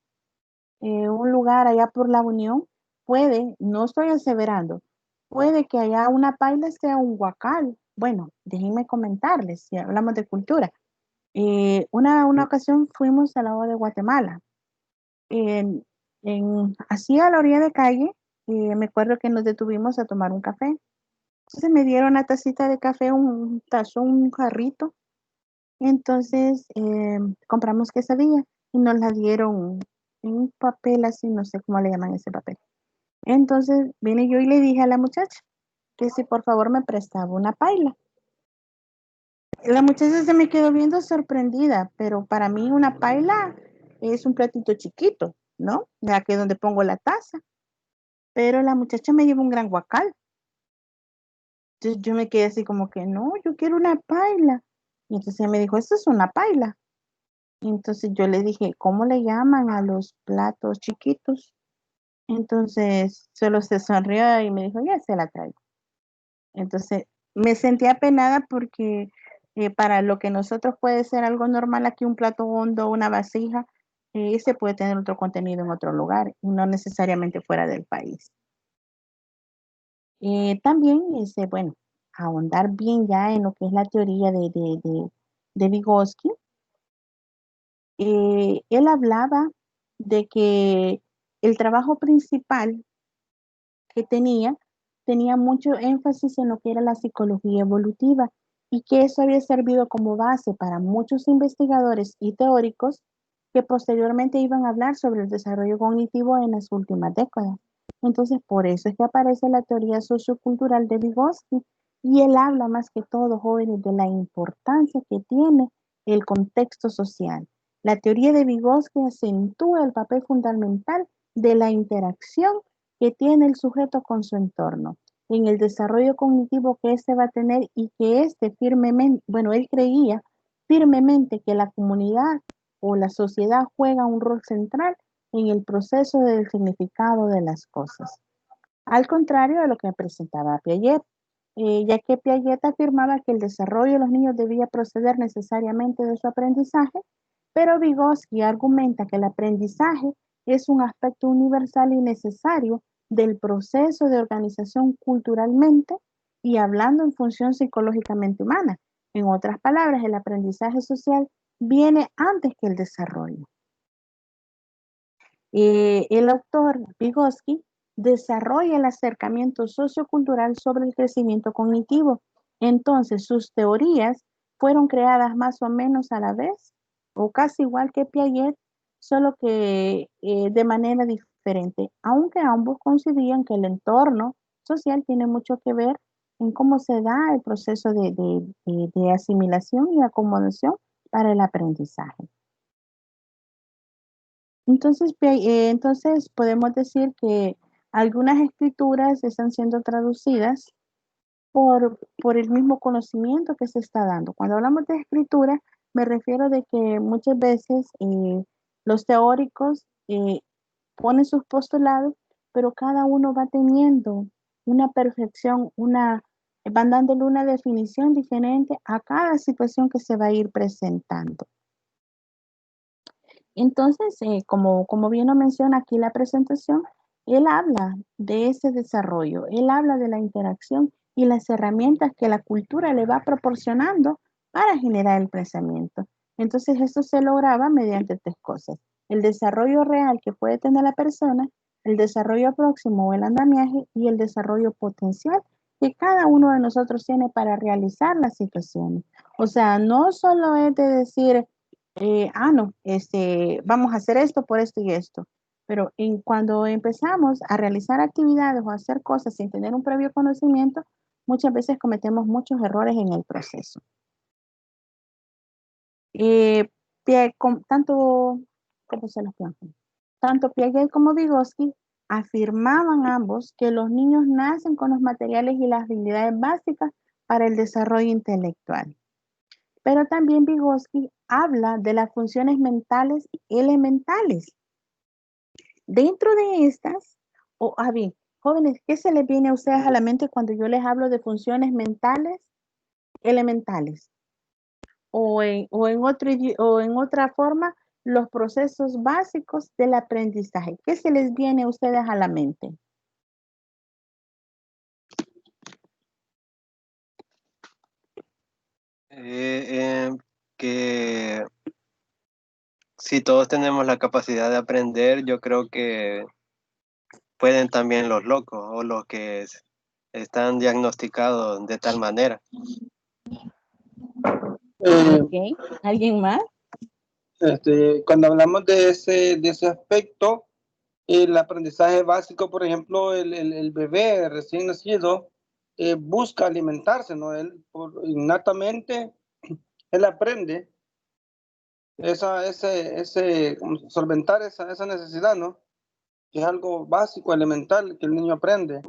Un lugar allá por la Unión, puede, no estoy aseverando, puede que allá una paila sea un huacal. Bueno, déjenme comentarles, si hablamos de cultura. Una ocasión fuimos al lado de Guatemala, en, así a la orilla de calle, me acuerdo que nos detuvimos a tomar un café. Entonces me dieron una tacita de café, un tazón, un jarrito. Entonces compramos quesadilla y nos la dieron en un papel así, no sé cómo le llaman ese papel. Entonces vine yo y le dije a la muchacha que si por favor me prestaba una paila. La muchacha se me quedó viendo sorprendida, pero para mí una paila es un platito chiquito, ¿no? Ya que es donde pongo la taza. Pero la muchacha me llevó un gran guacal. Entonces yo me quedé así como que, no, yo quiero una paila. Y entonces me dijo, esto es una paila. Y entonces yo le dije, ¿cómo le llaman a los platos chiquitos? Entonces solo se sonrió y me dijo, ya se la traigo. Entonces me sentí apenada porque para lo que nosotros puede ser algo normal aquí, un plato hondo, una vasija, ese puede tener otro contenido en otro lugar y no necesariamente fuera del país. También, bueno, ahondar bien ya en lo que es la teoría de Vygotsky, él hablaba de que el trabajo principal que tenía tenía mucho énfasis en lo que era la psicología evolutiva y que eso había servido como base para muchos investigadores y teóricos que posteriormente iban a hablar sobre el desarrollo cognitivo en las últimas décadas. Entonces, por eso es que aparece la teoría sociocultural de Vygotsky y él habla más que todo, jóvenes, de la importancia que tiene el contexto social. La teoría de Vygotsky acentúa el papel fundamental de la interacción que tiene el sujeto con su entorno, en el desarrollo cognitivo que éste va a tener y que éste firmemente, bueno, él creía firmemente que la comunidad o la sociedad juega un rol central en el proceso del significado de las cosas. Al contrario de lo que presentaba Piaget, ya que Piaget afirmaba que el desarrollo de los niños debía proceder necesariamente de su aprendizaje, pero Vygotsky argumenta que el aprendizaje es un aspecto universal y necesario del proceso de organización culturalmente y hablando en función psicológicamente humana. En otras palabras, el aprendizaje social viene antes que el desarrollo. El autor Vygotsky desarrolla el acercamiento sociocultural sobre el crecimiento cognitivo. Entonces, sus teorías fueron creadas más o menos a la vez o casi igual que Piaget, solo que de manera diferente, aunque ambos coincidían que el entorno social tiene mucho que ver en cómo se da el proceso de asimilación y acomodación para el aprendizaje. Entonces podemos decir que algunas escrituras están siendo traducidas por el mismo conocimiento que se está dando. Cuando hablamos de escritura, me refiero de que muchas veces los teóricos ponen sus postulados, pero cada uno va teniendo una perfección, van dándole una definición diferente a cada situación que se va a ir presentando. Entonces, como bien lo menciona aquí la presentación, él habla de ese desarrollo, él habla de la interacción y las herramientas que la cultura le va proporcionando para generar el pensamiento. Entonces, esto se lograba mediante tres cosas: el desarrollo real que puede tener la persona, el desarrollo próximo o el andamiaje y el desarrollo potencial que cada uno de nosotros tiene para realizar las situaciones. O sea, no solo es de decir, no, vamos a hacer esto por esto y esto. Pero cuando empezamos a realizar actividades o a hacer cosas sin tener un previo conocimiento, muchas veces cometemos muchos errores en el proceso. Tanto Piaget como Vygotsky afirmaban ambos que los niños nacen con los materiales y las habilidades básicas para el desarrollo intelectual. Pero también Vygotsky habla de las funciones mentales elementales. Dentro de estas, bien, jóvenes, ¿qué se les viene a ustedes a la mente cuando yo les hablo de funciones mentales elementales? O en otra forma, los procesos básicos del aprendizaje. ¿Qué se les viene a ustedes a la mente? Que si todos tenemos la capacidad de aprender, yo creo que pueden también los locos o los que están diagnosticados de tal manera. Ok, ¿alguien más? Cuando hablamos de ese aspecto, el aprendizaje básico, por ejemplo, el bebé recién nacido busca alimentarse, ¿no? Él innatamente, él aprende solventar esa necesidad, ¿no? Que es algo básico, elemental, que el niño aprende.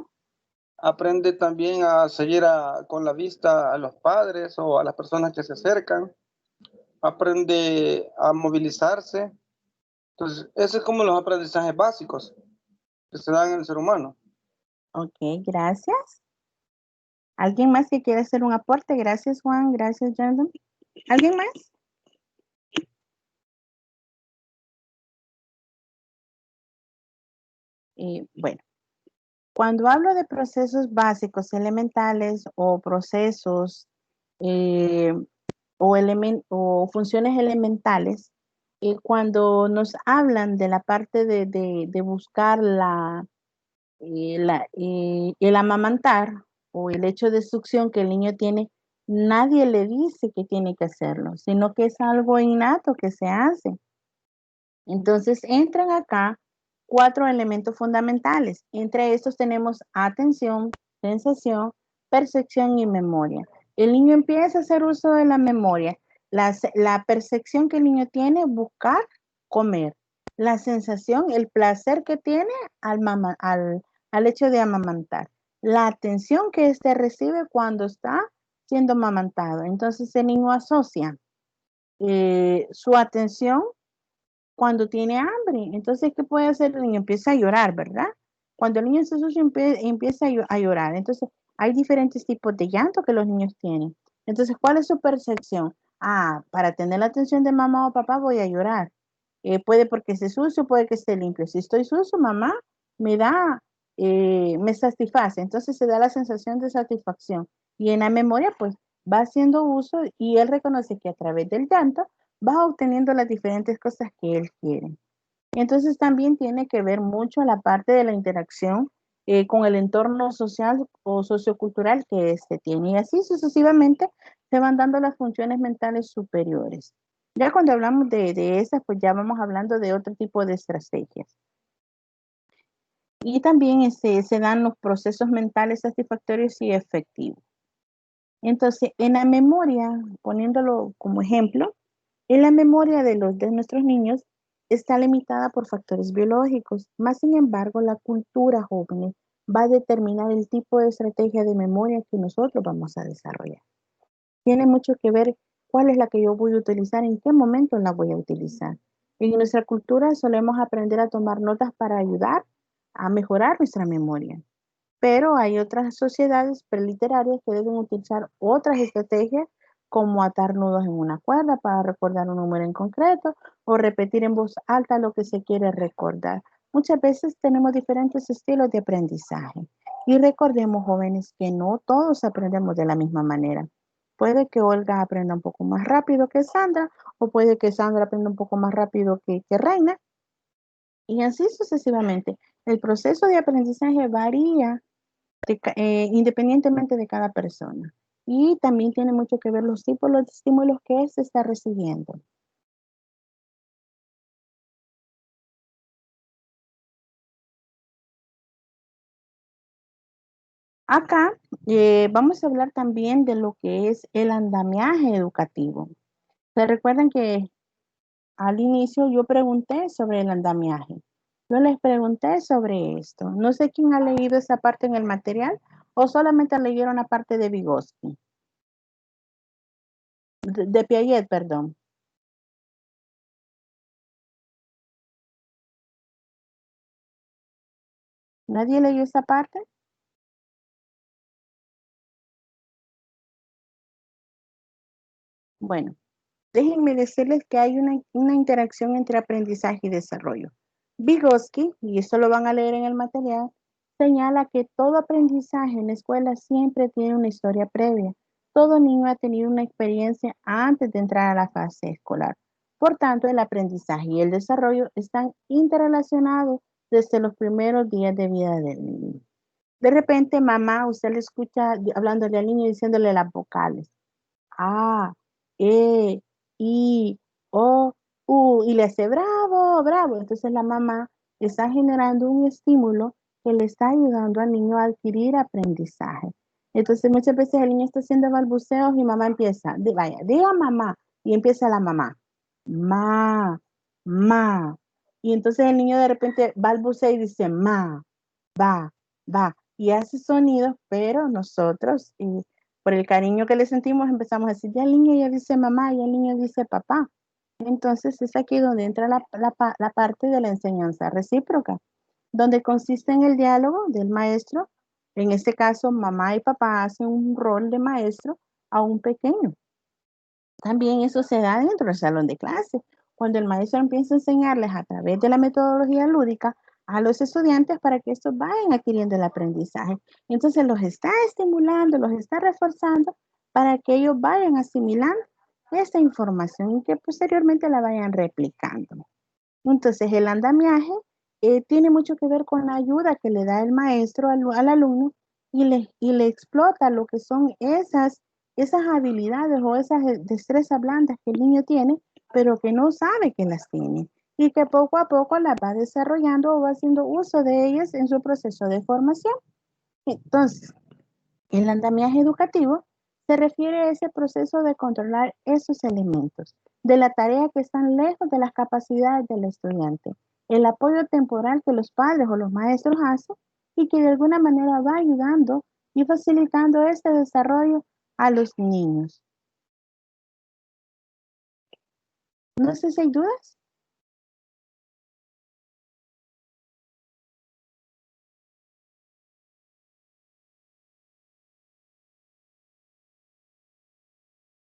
Aprende también a seguir con la vista a los padres o a las personas que se acercan. Aprende a movilizarse. Entonces, ese es como los aprendizajes básicos que se dan en el ser humano. Ok, gracias. ¿Alguien más que quiera hacer un aporte? Gracias, Juan. Gracias, Jordan. ¿Alguien más? Bueno, cuando hablo de procesos básicos, elementales o procesos o funciones elementales, cuando nos hablan de la parte de buscar el amamantar o el hecho de succión que el niño tiene, nadie le dice que tiene que hacerlo, sino que es algo innato que se hace. Entonces entran acá 4 elementos fundamentales. Entre estos tenemos atención, sensación, percepción y memoria. El niño empieza a hacer uso de la memoria. La percepción que el niño tiene, buscar, comer. La sensación, el placer que tiene al hecho de amamantar. La atención que éste recibe cuando está siendo amamantado. Entonces el niño asocia su atención cuando tiene hambre. Entonces, ¿qué puede hacer el niño? Empieza a llorar, ¿verdad? Cuando el niño se sucio empieza a llorar. Entonces, hay diferentes tipos de llanto que los niños tienen. Entonces, ¿cuál es su percepción? Ah, para tener la atención de mamá o papá voy a llorar. Puede porque esté sucio, puede que esté limpio. Si estoy sucio, mamá me da, me satisface. Entonces se da la sensación de satisfacción. Y en la memoria, pues, va haciendo uso y él reconoce que a través del llanto va obteniendo las diferentes cosas que él quiere. Entonces también tiene que ver mucho la parte de la interacción con el entorno social o sociocultural que éste tiene. Y así sucesivamente se van dando las funciones mentales superiores. Ya cuando hablamos de esas, pues ya vamos hablando de otro tipo de estrategias. Y también se dan los procesos mentales satisfactorios y efectivos. Entonces, en la memoria, poniéndolo como ejemplo, en la memoria de nuestros niños está limitada por factores biológicos, más sin embargo, la cultura joven va a determinar el tipo de estrategia de memoria que nosotros vamos a desarrollar. Tiene mucho que ver cuál es la que yo voy a utilizar, en qué momento la voy a utilizar. En nuestra cultura solemos aprender a tomar notas para ayudar a mejorar nuestra memoria. Pero hay otras sociedades preliterarias que deben utilizar otras estrategias como atar nudos en una cuerda para recordar un número en concreto o repetir en voz alta lo que se quiere recordar. Muchas veces tenemos diferentes estilos de aprendizaje y recordemos, jóvenes, que no todos aprendemos de la misma manera. Puede que Olga aprenda un poco más rápido que Sandra o puede que Sandra aprenda un poco más rápido que Reina y así sucesivamente. El proceso de aprendizaje varía independientemente de cada persona. Y también tiene mucho que ver los tipos de estímulos que se está recibiendo. Acá vamos a hablar también de lo que es el andamiaje educativo. ¿Se recuerdan que al inicio yo pregunté sobre el andamiaje? Yo les pregunté sobre esto. No sé quién ha leído esa parte en el material o solamente leyeron la parte de Vygotsky. De Piaget, perdón. ¿Nadie leyó esa parte? Bueno, déjenme decirles que hay una interacción entre aprendizaje y desarrollo. Vygotsky, y eso lo van a leer en el material, señala que todo aprendizaje en la escuela siempre tiene una historia previa. Todo niño ha tenido una experiencia antes de entrar a la fase escolar. Por tanto, el aprendizaje y el desarrollo están interrelacionados desde los primeros días de vida del niño. De repente, mamá, usted le escucha hablándole al niño y diciéndole las vocales. A, E, I, O, U, y le hace bravo, bravo. Entonces la mamá está generando un estímulo que le está ayudando al niño a adquirir aprendizaje. Entonces muchas veces el niño está haciendo balbuceos y mamá empieza, vaya, diga mamá, y empieza la mamá, ma. Y entonces el niño de repente balbucea y dice va, y hace sonidos, pero nosotros, por el cariño que le sentimos, empezamos a decir, ya el niño ya dice mamá, ya el niño dice papá. Entonces es aquí donde entra la parte de la enseñanza recíproca, donde consiste en el diálogo del maestro. En este caso, mamá y papá hacen un rol de maestro a un pequeño. También eso se da dentro del salón de clase, cuando el maestro empieza a enseñarles a través de la metodología lúdica a los estudiantes para que estos vayan adquiriendo el aprendizaje. Entonces los está estimulando, los está reforzando para que ellos vayan asimilando esta información y que posteriormente la vayan replicando. Entonces el andamiaje tiene mucho que ver con la ayuda que le da el maestro al alumno y le explota lo que son esas habilidades o esas destrezas blandas que el niño tiene, pero que no sabe que las tiene y que poco a poco las va desarrollando o va haciendo uso de ellas en su proceso de formación. Entonces, el andamiaje educativo se refiere a ese proceso de controlar esos elementos de la tarea que están lejos de las capacidades del estudiante, el apoyo temporal que los padres o los maestros hacen y que de alguna manera va ayudando y facilitando este desarrollo a los niños. No sé si hay dudas.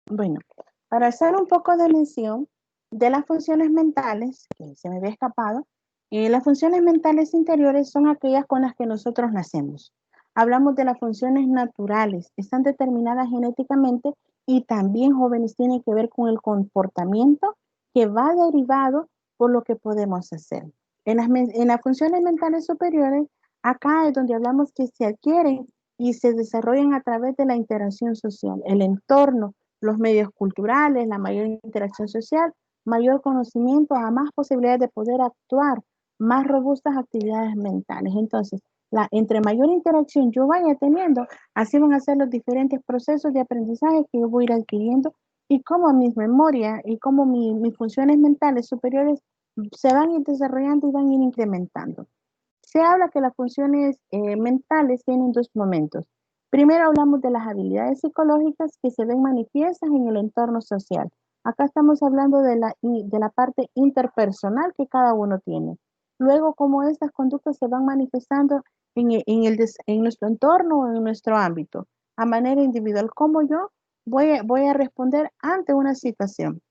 Bueno, para hacer un poco de mención de las funciones mentales, que se me había escapado, las funciones mentales interiores son aquellas con las que nosotros nacemos. Hablamos de las funciones naturales, están determinadas genéticamente y también, jóvenes, tienen que ver con el comportamiento que va derivado por lo que podemos hacer. En las funciones mentales superiores, acá es donde hablamos que se adquieren y se desarrollan a través de la interacción social, el entorno, los medios culturales, la mayor interacción social, mayor conocimiento, a más posibilidades de poder actuar, más robustas actividades mentales. Entonces, entre mayor interacción yo vaya teniendo, así van a ser los diferentes procesos de aprendizaje que yo voy a ir adquiriendo y cómo mis memorias y cómo mis funciones mentales superiores se van a ir desarrollando y van a ir incrementando. Se habla que las funciones mentales tienen dos momentos. Primero hablamos de las habilidades psicológicas que se ven manifiestas en el entorno social. Acá estamos hablando de la parte interpersonal que cada uno tiene. Luego, cómo estas conductas se van manifestando en nuestro entorno o en nuestro ámbito, a manera individual, cómo yo voy a responder ante una situación.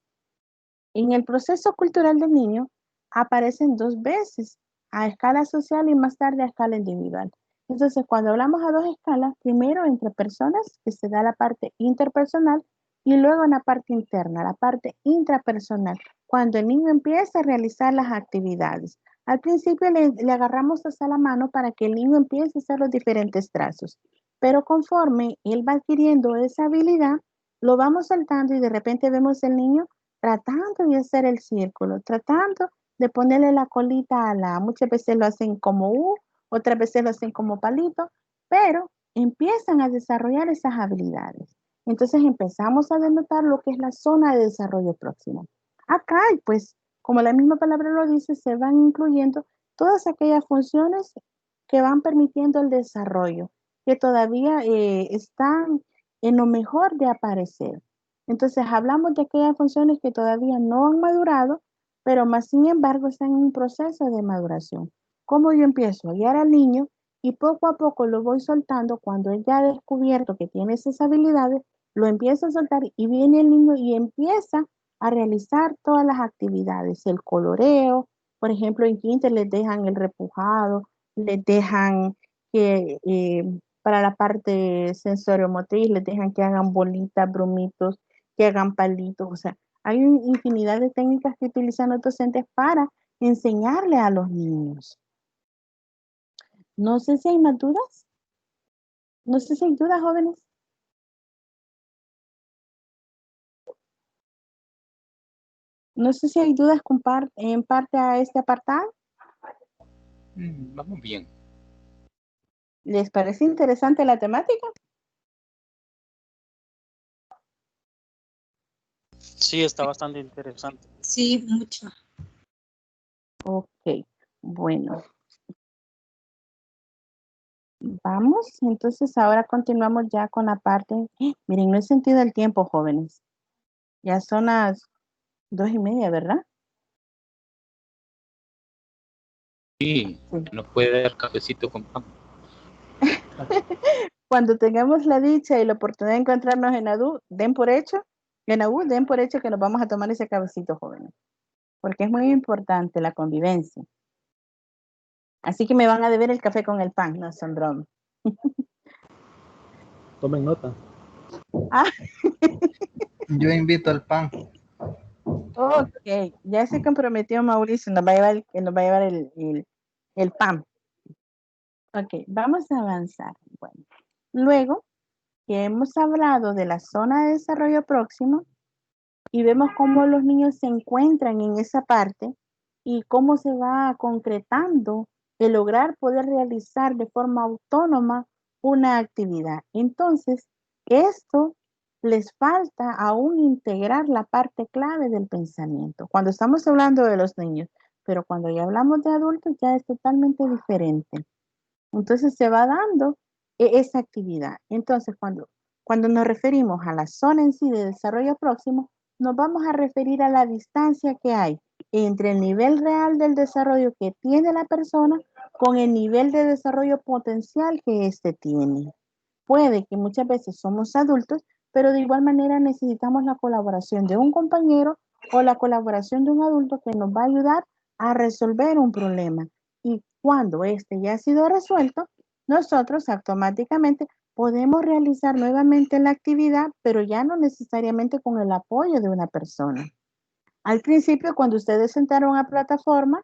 En el proceso cultural del niño aparecen dos veces, a escala social y más tarde a escala individual. Entonces, cuando hablamos a dos escalas, primero entre personas, que se da la parte interpersonal, y luego en la parte interna, la parte intrapersonal, cuando el niño empieza a realizar las actividades. Al principio le agarramos hasta la mano para que el niño empiece a hacer los diferentes trazos, pero conforme él va adquiriendo esa habilidad, lo vamos saltando y de repente vemos el niño tratando de hacer el círculo, tratando de ponerle la colita a la, muchas veces lo hacen como U, otras veces lo hacen como palito, pero empiezan a desarrollar esas habilidades. Entonces empezamos a denotar lo que es la zona de desarrollo próximo. Acá, pues, como la misma palabra lo dice, se van incluyendo todas aquellas funciones que van permitiendo el desarrollo, que todavía están en lo mejor de aparecer. Entonces hablamos de aquellas funciones que todavía no han madurado, pero más sin embargo están en un proceso de maduración. ¿Cómo yo empiezo a guiar al niño y poco a poco lo voy soltando cuando él ya ha descubierto que tiene esas habilidades, lo empiezo a soltar y viene el niño y empieza a realizar todas las actividades, el coloreo, por ejemplo en kinder les dejan el repujado, les dejan que para la parte sensoriomotriz les dejan que hagan bolitas, bromitos, que hagan palitos, o sea, hay una infinidad de técnicas que utilizan los docentes para enseñarle a los niños. No sé si hay más dudas. No sé si hay dudas, jóvenes. No sé si hay dudas en parte a este apartado. Vamos bien. ¿Les parece interesante la temática? Sí, está bastante interesante. Sí, mucho. Ok, bueno. Vamos, entonces ahora continuamos ya con la parte. Miren, no he sentido el tiempo, jóvenes. Ya son las 2:30, ¿verdad? Sí, nos puede dar cafecito con pan. Cuando tengamos la dicha y la oportunidad de encontrarnos en ADU, den por hecho que nos vamos a tomar ese cafecito, jóvenes. Porque es muy importante la convivencia. Así que me van a deber el café con el pan, no son bromas. Tomen nota. Ah. Yo invito al pan. Ok, ya se comprometió Mauricio, nos va a llevar el PAM. Ok, vamos a avanzar. Bueno, luego que hemos hablado de la zona de desarrollo próximo y vemos cómo los niños se encuentran en esa parte y cómo se va concretando el lograr poder realizar de forma autónoma una actividad. Entonces, esto les falta aún integrar la parte clave del pensamiento. Cuando estamos hablando de los niños, pero cuando ya hablamos de adultos ya es totalmente diferente. Entonces se va dando esa actividad. Entonces cuando nos referimos a la zona en sí de desarrollo próximo, nos vamos a referir a la distancia que hay entre el nivel real del desarrollo que tiene la persona con el nivel de desarrollo potencial que éste tiene. Puede que muchas veces somos adultos, pero de igual manera necesitamos la colaboración de un compañero o la colaboración de un adulto que nos va a ayudar a resolver un problema. Y cuando este ya ha sido resuelto, nosotros automáticamente podemos realizar nuevamente la actividad, pero ya no necesariamente con el apoyo de una persona. Al principio, cuando ustedes entraron a plataforma,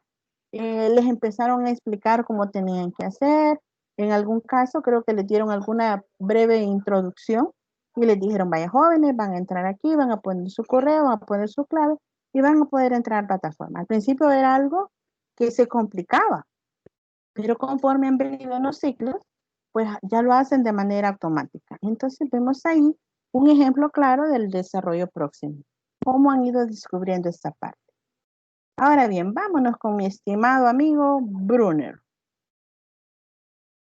les empezaron a explicar cómo tenían que hacer. En algún caso, creo que les dieron alguna breve introducción y les dijeron, vaya jóvenes, van a entrar aquí, van a poner su correo, van a poner su clave y van a poder entrar a plataforma. Al principio era algo que se complicaba, pero conforme han venido los ciclos, pues ya lo hacen de manera automática. Entonces vemos ahí un ejemplo claro del desarrollo próximo, cómo han ido descubriendo esta parte. Ahora bien, vámonos con mi estimado amigo Brunner.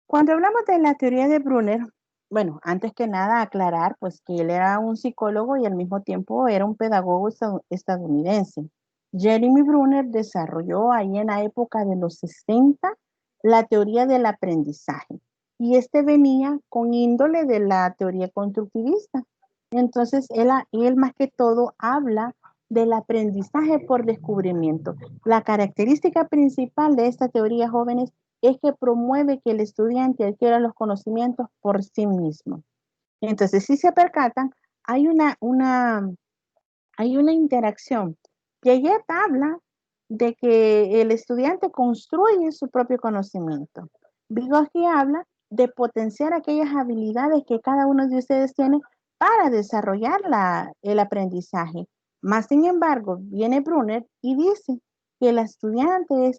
Cuando hablamos de la teoría de Brunner, bueno, antes que nada aclarar pues que él era un psicólogo y al mismo tiempo era un pedagogo estadounidense. Jeremy Brunner desarrolló ahí en la época de los 60 la teoría del aprendizaje y este venía con índole de la teoría constructivista. Entonces él más que todo habla del aprendizaje por descubrimiento. La característica principal de esta teoría, jóvenes, es que promueve que el estudiante adquiera los conocimientos por sí mismo. Entonces, si se percatan, hay una interacción. Piaget habla de que el estudiante construye su propio conocimiento. Vygotsky habla de potenciar aquellas habilidades que cada uno de ustedes tiene para desarrollar el aprendizaje. Más sin embargo, viene Brunner y dice que el estudiante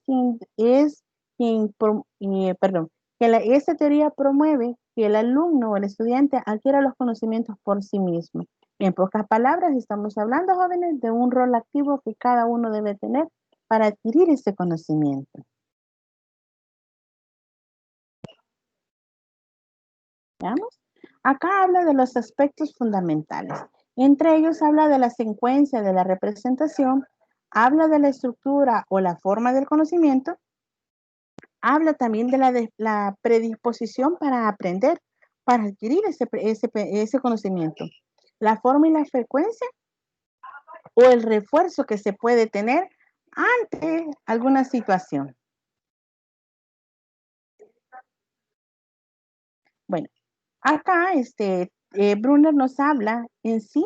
esta teoría promueve que el alumno o el estudiante adquiera los conocimientos por sí mismo. En pocas palabras, estamos hablando, jóvenes, de un rol activo que cada uno debe tener para adquirir ese conocimiento. ¿Veamos? Acá habla de los aspectos fundamentales. Entre ellos habla de la secuencia de la representación, habla de la estructura o la forma del conocimiento, habla también de la predisposición para aprender, para adquirir ese conocimiento, la forma y la frecuencia o el refuerzo que se puede tener ante alguna situación. Bueno, acá Brunner nos habla en sí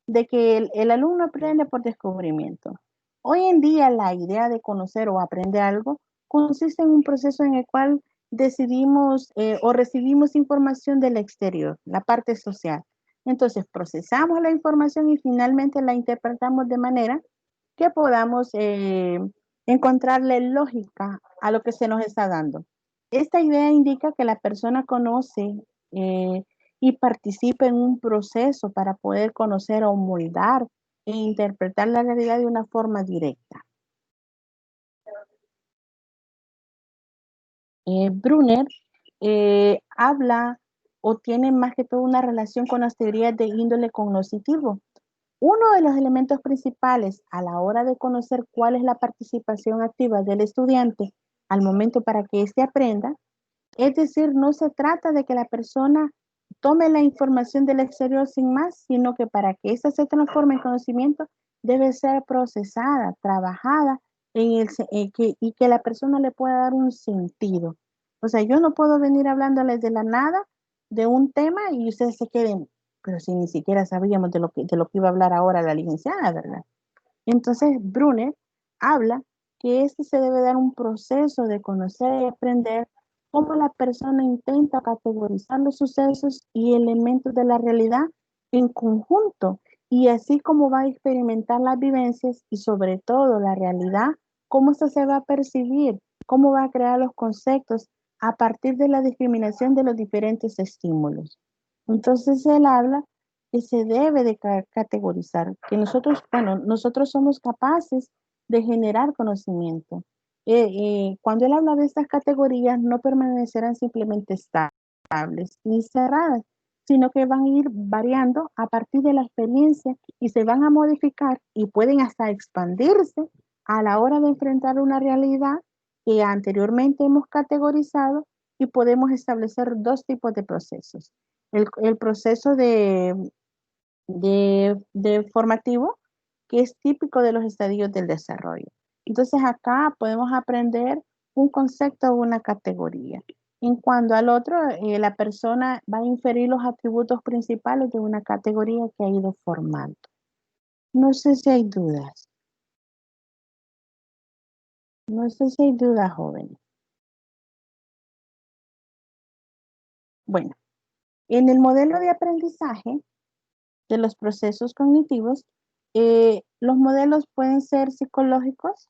de que el alumno aprende por descubrimiento. Hoy en día la idea de conocer o aprender algo consiste en un proceso en el cual decidimos o recibimos información del exterior, la parte social. Entonces procesamos la información y finalmente la interpretamos de manera que podamos encontrarle lógica a lo que se nos está dando. Esta idea indica que la persona conoce y participa en un proceso para poder conocer o moldar e interpretar la realidad de una forma directa. Brunner habla o tiene más que todo una relación con las teorías de índole cognoscitivo. Uno de los elementos principales a la hora de conocer cuál es la participación activa del estudiante al momento para que éste aprenda, es decir, no se trata de que la persona tome la información del exterior sin más, sino que para que ésta se transforme en conocimiento debe ser procesada, trabajada y que la persona le pueda dar un sentido. O sea, yo no puedo venir hablándoles de la nada de un tema y ustedes se queden, pero si ni siquiera sabíamos de lo que iba a hablar ahora la licenciada, ¿verdad? Entonces, Brunner habla que se debe dar un proceso de conocer y aprender cómo la persona intenta categorizar los sucesos y elementos de la realidad en conjunto, y así como va a experimentar las vivencias y sobre todo la realidad, cómo eso se va a percibir, cómo va a crear los conceptos a partir de la discriminación de los diferentes estímulos. Entonces él habla que se debe de categorizar, que nosotros somos capaces de generar conocimiento. Cuando él habla de estas categorías, no permanecerán simplemente estables ni cerradas, sino que van a ir variando a partir de la experiencia y se van a modificar y pueden hasta expandirse a la hora de enfrentar una realidad que anteriormente hemos categorizado, y podemos establecer dos tipos de procesos. El proceso de formativo, que es típico de los estadios del desarrollo. Entonces acá podemos aprender un concepto o una categoría. En cuanto al otro, la persona va a inferir los atributos principales de una categoría que ha ido formando. No sé si hay dudas. No sé si hay dudas, jóvenes. Bueno, en el modelo de aprendizaje de los procesos cognitivos, los modelos pueden ser psicológicos.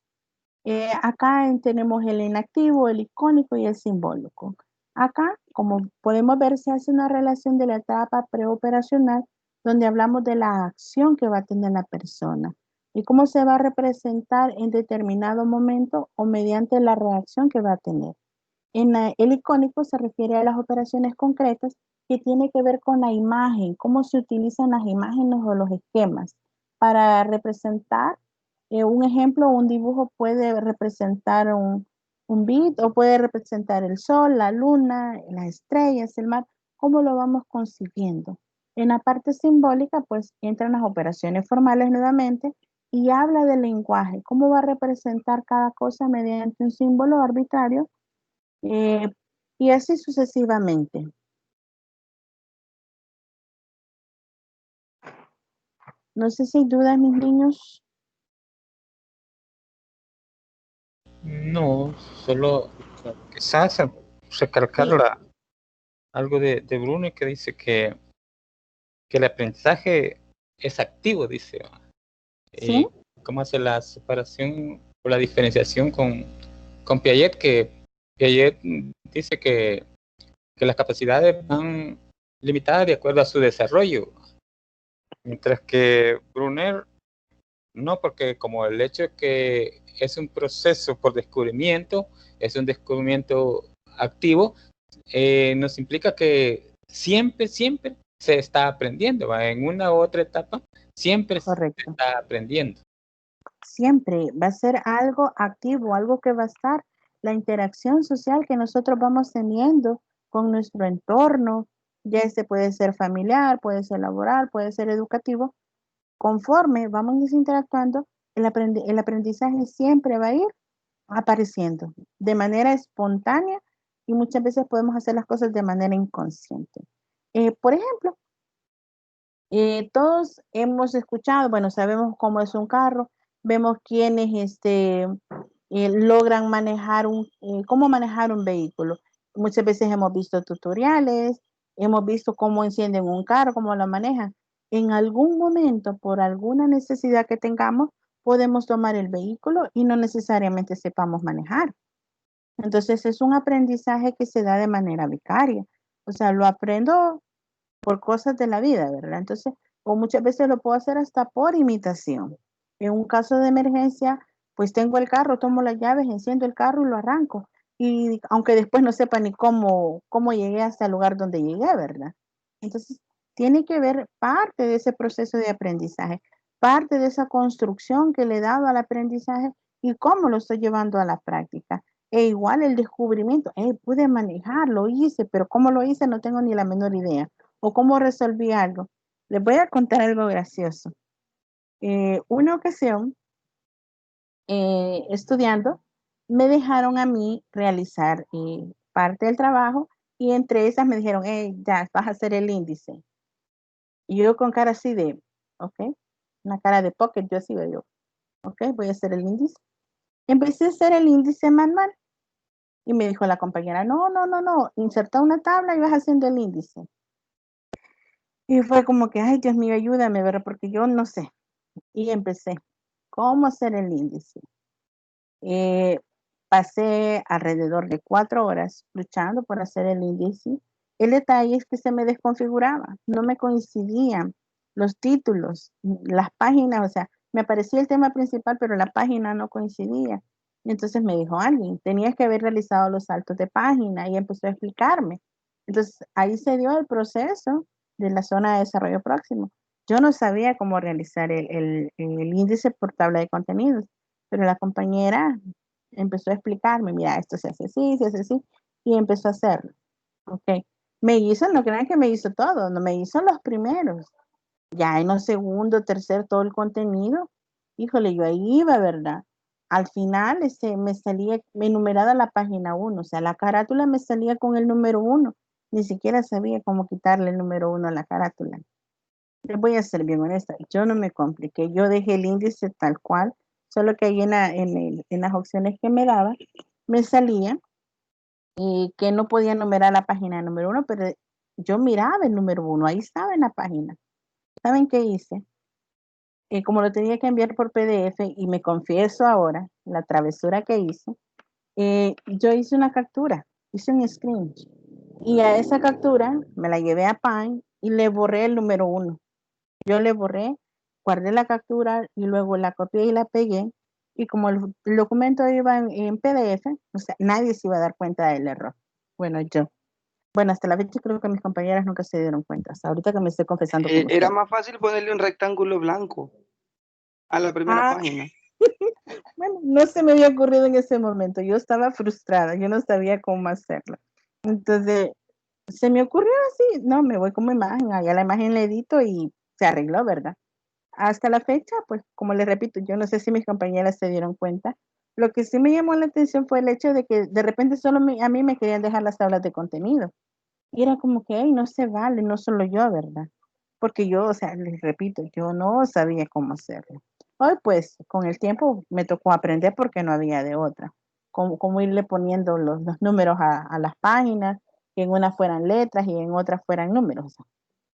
Acá tenemos el inactivo, el icónico y el simbólico. Acá, como podemos ver, se hace una relación de la etapa preoperacional, donde hablamos de la acción que va a tener la persona y cómo se va a representar en determinado momento o mediante la reacción que va a tener. El icónico se refiere a las operaciones concretas que tiene que ver con la imagen, cómo se utilizan las imágenes o los esquemas para representar. Un ejemplo, un dibujo puede representar un bit o puede representar el sol, la luna, las estrellas, el mar. ¿Cómo lo vamos consiguiendo? En la parte simbólica, pues entran las operaciones formales nuevamente y habla del lenguaje, cómo va a representar cada cosa mediante un símbolo arbitrario, y así sucesivamente. No sé si hay dudas, mis niños. No, solo quizás recalcar Sí. algo de Bruno, que dice que el aprendizaje es activo, dice. ¿Sí? ¿Cómo hace la separación o la diferenciación con Piaget? Que Piaget dice que las capacidades van limitadas de acuerdo a su desarrollo, mientras que Brunner no, porque como el hecho de que es un proceso por descubrimiento, es un descubrimiento activo, nos implica que siempre se está aprendiendo, ¿va? En una u otra etapa, siempre Correcto. se está aprendiendo. Siempre va a ser algo activo, algo que va a estar, la interacción social que nosotros vamos teniendo con nuestro entorno, ya puede ser familiar, puede ser laboral, puede ser educativo. Conforme vamos interactuando, el aprendizaje siempre va a ir apareciendo de manera espontánea, y muchas veces podemos hacer las cosas de manera inconsciente. Por ejemplo, todos hemos escuchado, bueno, sabemos cómo es un carro, vemos quiénes logran manejar cómo manejar un vehículo. Muchas veces hemos visto tutoriales, hemos visto cómo encienden un carro, cómo lo manejan. En algún momento, por alguna necesidad que tengamos, podemos tomar el vehículo y no necesariamente sepamos manejar. Entonces es un aprendizaje que se da de manera vicaria. O sea, lo aprendo por cosas de la vida, ¿verdad? Entonces, o muchas veces lo puedo hacer hasta por imitación. En un caso de emergencia, pues tengo el carro, tomo las llaves, enciendo el carro y lo arranco. Y aunque después no sepa ni cómo llegué hasta el lugar donde llegué, ¿verdad? Entonces, tiene que ver parte de ese proceso de aprendizaje, parte de esa construcción que le he dado al aprendizaje y cómo lo estoy llevando a la práctica. E igual el descubrimiento, pude manejar, lo hice, pero cómo lo hice no tengo ni la menor idea. O cómo resolví algo. Les voy a contar algo gracioso. Una ocasión, estudiando, me dejaron a mí realizar parte del trabajo, y entre esas me dijeron, ya, vas a hacer el índice. Y yo con cara así de, ok, una cara de pocket, yo así veo, ok, voy a hacer el índice. Empecé a hacer el índice manual y me dijo la compañera, no, inserta una tabla y vas haciendo el índice. Y fue como que, ay, Dios mío, ayúdame, ¿verdad? Porque yo no sé. Y empecé, ¿cómo hacer el índice? Pasé alrededor de 4 horas luchando por hacer el índice. El detalle es que se me desconfiguraba, no me coincidían los títulos, las páginas, o sea, me aparecía el tema principal, pero la página no coincidía. Y entonces me dijo alguien, tenías que haber realizado los saltos de página y empezó a explicarme. Entonces ahí se dio el proceso de la zona de desarrollo próximo. Yo no sabía cómo realizar el índice por tabla de contenidos, pero la compañera empezó a explicarme, mira, esto se hace así, se hace así, y empezó a hacerlo. Ok. Me hizo, no crean que me hizo todo, no me hizo los primeros. Ya en los segundo, tercer, todo el contenido, híjole, yo ahí iba, ¿verdad? Al final me salía, me enumerada la página 1, o sea, la carátula me salía con el número 1. Ni siquiera sabía cómo quitarle el número 1 a la carátula. Les voy a ser bien honesta, yo no me compliqué, yo dejé el índice tal cual, solo que ahí en las opciones que me daba, me salía que no podía numerar la página número 1, pero yo miraba el número 1, ahí estaba en la página. ¿Saben qué hice? Como lo tenía que enviar por PDF, y me confieso ahora, la travesura que hice, yo hice una captura, hice un screen, y a esa captura me la llevé a Paint y le borré el número 1. Yo le borré, guardé la captura y luego la copié y la pegué. Y como el documento iba en PDF, o sea, nadie se iba a dar cuenta del error. Bueno, yo. Bueno, hasta la fecha creo que mis compañeras nunca se dieron cuenta. Hasta ahorita que me estoy confesando con Era ustedes. más fácil ponerle un rectángulo blanco a la primera página. Bueno, no se me había ocurrido en ese momento. Yo estaba frustrada. Yo no sabía cómo hacerlo. Entonces, se me ocurrió así. No, me voy como imagen. Allá la imagen la edito y se arregló, ¿verdad? Hasta la fecha, pues como les repito, yo no sé si mis compañeras se dieron cuenta. Lo que sí me llamó la atención fue el hecho de que de repente solo a mí me querían dejar las tablas de contenido. Y era como que, hey, no se vale, no solo yo, ¿verdad? Porque yo, o sea, les repito, yo no sabía cómo hacerlo. Hoy, pues, con el tiempo me tocó aprender porque no había de otra. Cómo irle poniendo los números a las páginas, que en unas fueran letras y en otras fueran números.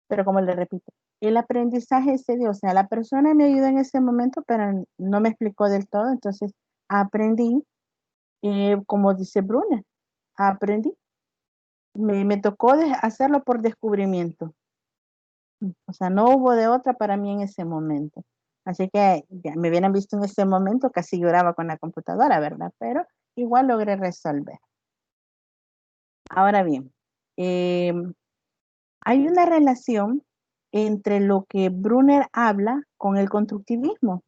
Pero como le repito, el aprendizaje se dio, o sea, la persona me ayudó en ese momento, pero no me explicó del todo, entonces aprendí, como dice Bruna, aprendí, me tocó hacerlo por descubrimiento, o sea, no hubo de otra para mí en ese momento. Así que ya me hubieran visto en ese momento, casi lloraba con la computadora, ¿verdad? Pero igual logré resolver. Ahora bien, hay una relación entre lo que Brunner habla con el constructivismo.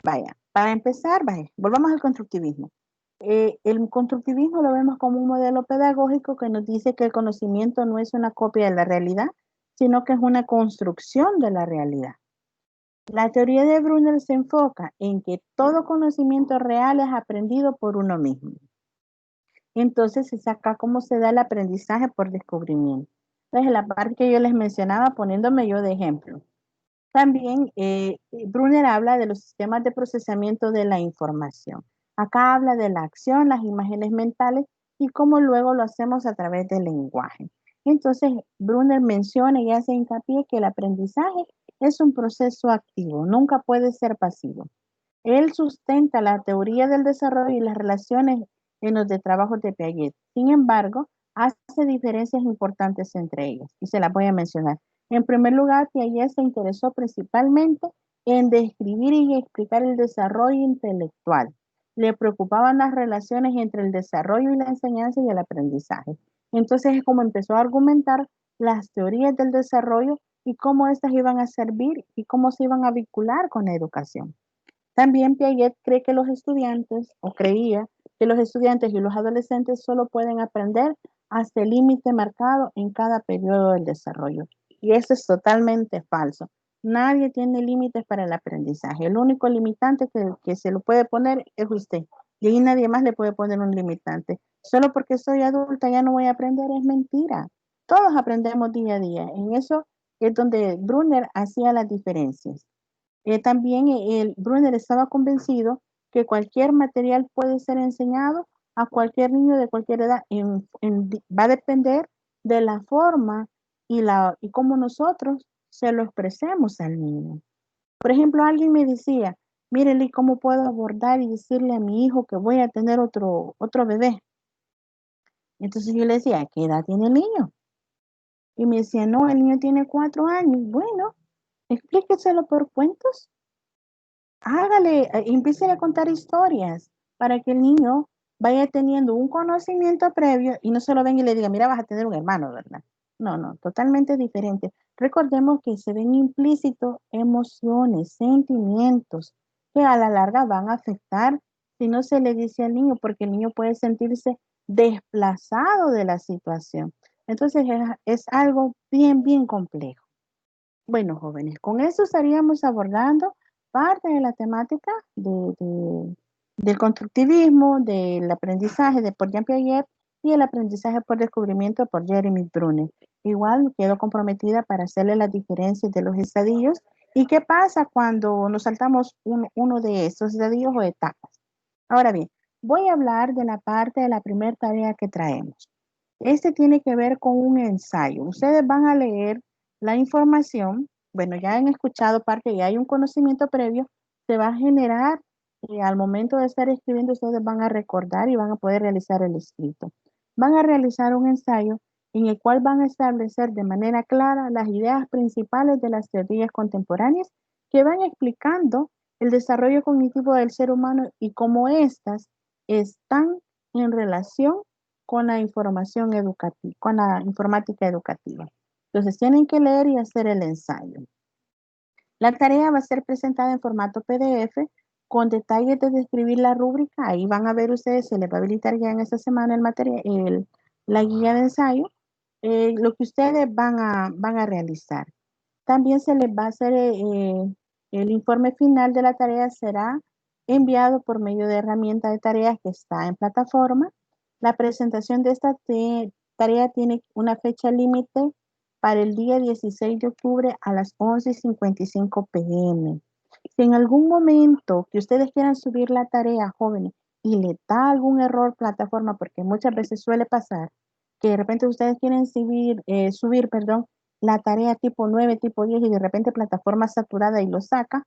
Vaya, para empezar, vaya, volvamos al constructivismo. El constructivismo lo vemos como un modelo pedagógico que nos dice que el conocimiento no es una copia de la realidad, sino que es una construcción de la realidad. La teoría de Brunner se enfoca en que todo conocimiento real es aprendido por uno mismo. Entonces es acá cómo se da el aprendizaje por descubrimiento. Entonces, la parte que yo les mencionaba, poniéndome yo de ejemplo. También Brunner habla de los sistemas de procesamiento de la información. Acá habla de la acción, las imágenes mentales y cómo luego lo hacemos a través del lenguaje. Entonces, Brunner menciona y hace hincapié que el aprendizaje es un proceso activo, nunca puede ser pasivo. Él sustenta la teoría del desarrollo y las relaciones en los de trabajos de Piaget. Sin embargo, hace diferencias importantes entre ellos y se las voy a mencionar. En primer lugar, Piaget se interesó principalmente en describir y explicar el desarrollo intelectual. Le preocupaban las relaciones entre el desarrollo y la enseñanza y el aprendizaje. Entonces es como empezó a argumentar las teorías del desarrollo y cómo éstas iban a servir y cómo se iban a vincular con la educación. También Piaget cree que los estudiantes, o creía que los estudiantes y los adolescentes solo pueden aprender hasta el límite marcado en cada periodo del desarrollo. Y eso es totalmente falso. Nadie tiene límites para el aprendizaje. El único limitante que se lo puede poner es usted. Y ahí nadie más le puede poner un limitante. Solo porque soy adulta ya no voy a aprender, es mentira. Todos aprendemos día a día. En eso es donde Brunner hacía las diferencias. También Brunner estaba convencido que cualquier material puede ser enseñado a cualquier niño de cualquier edad. Va a depender de la forma y cómo nosotros se lo expresemos al niño. Por ejemplo, alguien me decía, mírele cómo puedo abordar y decirle a mi hijo que voy a tener otro bebé. Entonces yo le decía, ¿qué edad tiene el niño? Y me decía, no, el niño tiene 4 años. Bueno, explíqueselo por cuentos. Hágale, empiece a contar historias para que el niño vaya teniendo un conocimiento previo y no se lo venga y le diga, mira, vas a tener un hermano, ¿verdad? No, totalmente diferente. Recordemos que se ven implícitos emociones, sentimientos que a la larga van a afectar si no se le dice al niño, porque el niño puede sentirse desplazado de la situación. Entonces es algo bien complejo. Bueno, jóvenes, con eso estaríamos abordando parte de la temática del constructivismo, del aprendizaje por Jean Piaget y el aprendizaje por descubrimiento por Jeremy Bruner. Igual quedo comprometida para hacerle las diferencias de los estadios y qué pasa cuando nos saltamos uno de estos estadios o etapas. Ahora bien, voy a hablar de la parte de la primera tarea que traemos. Este tiene que ver con un ensayo. Ustedes van a leer la información. Bueno, ya han escuchado parte y hay un conocimiento previo. Se va a generar al momento de estar escribiendo, ustedes van a recordar y van a poder realizar el escrito. Van a realizar un ensayo en el cual van a establecer de manera clara las ideas principales de las teorías contemporáneas que van explicando el desarrollo cognitivo del ser humano y cómo éstas están en relación con la información educativa, con la informática educativa. Entonces tienen que leer y hacer el ensayo. La tarea va a ser presentada en formato PDF con detalles de describir la rúbrica. Ahí van a ver ustedes, se les va a habilitar ya en esta semana el material, la guía de ensayo, lo que ustedes van a realizar. También se les va a hacer el informe final de la tarea, será enviado por medio de herramienta de tareas que está en plataforma. La presentación de esta tarea tiene una fecha límite para el día 16 de octubre a las 11:55 p.m. Si en algún momento que ustedes quieran subir la tarea, jóvenes, y le da algún error plataforma, porque muchas veces suele pasar que de repente ustedes quieren subir, la tarea tipo 9, tipo 10 y de repente plataforma saturada y lo saca,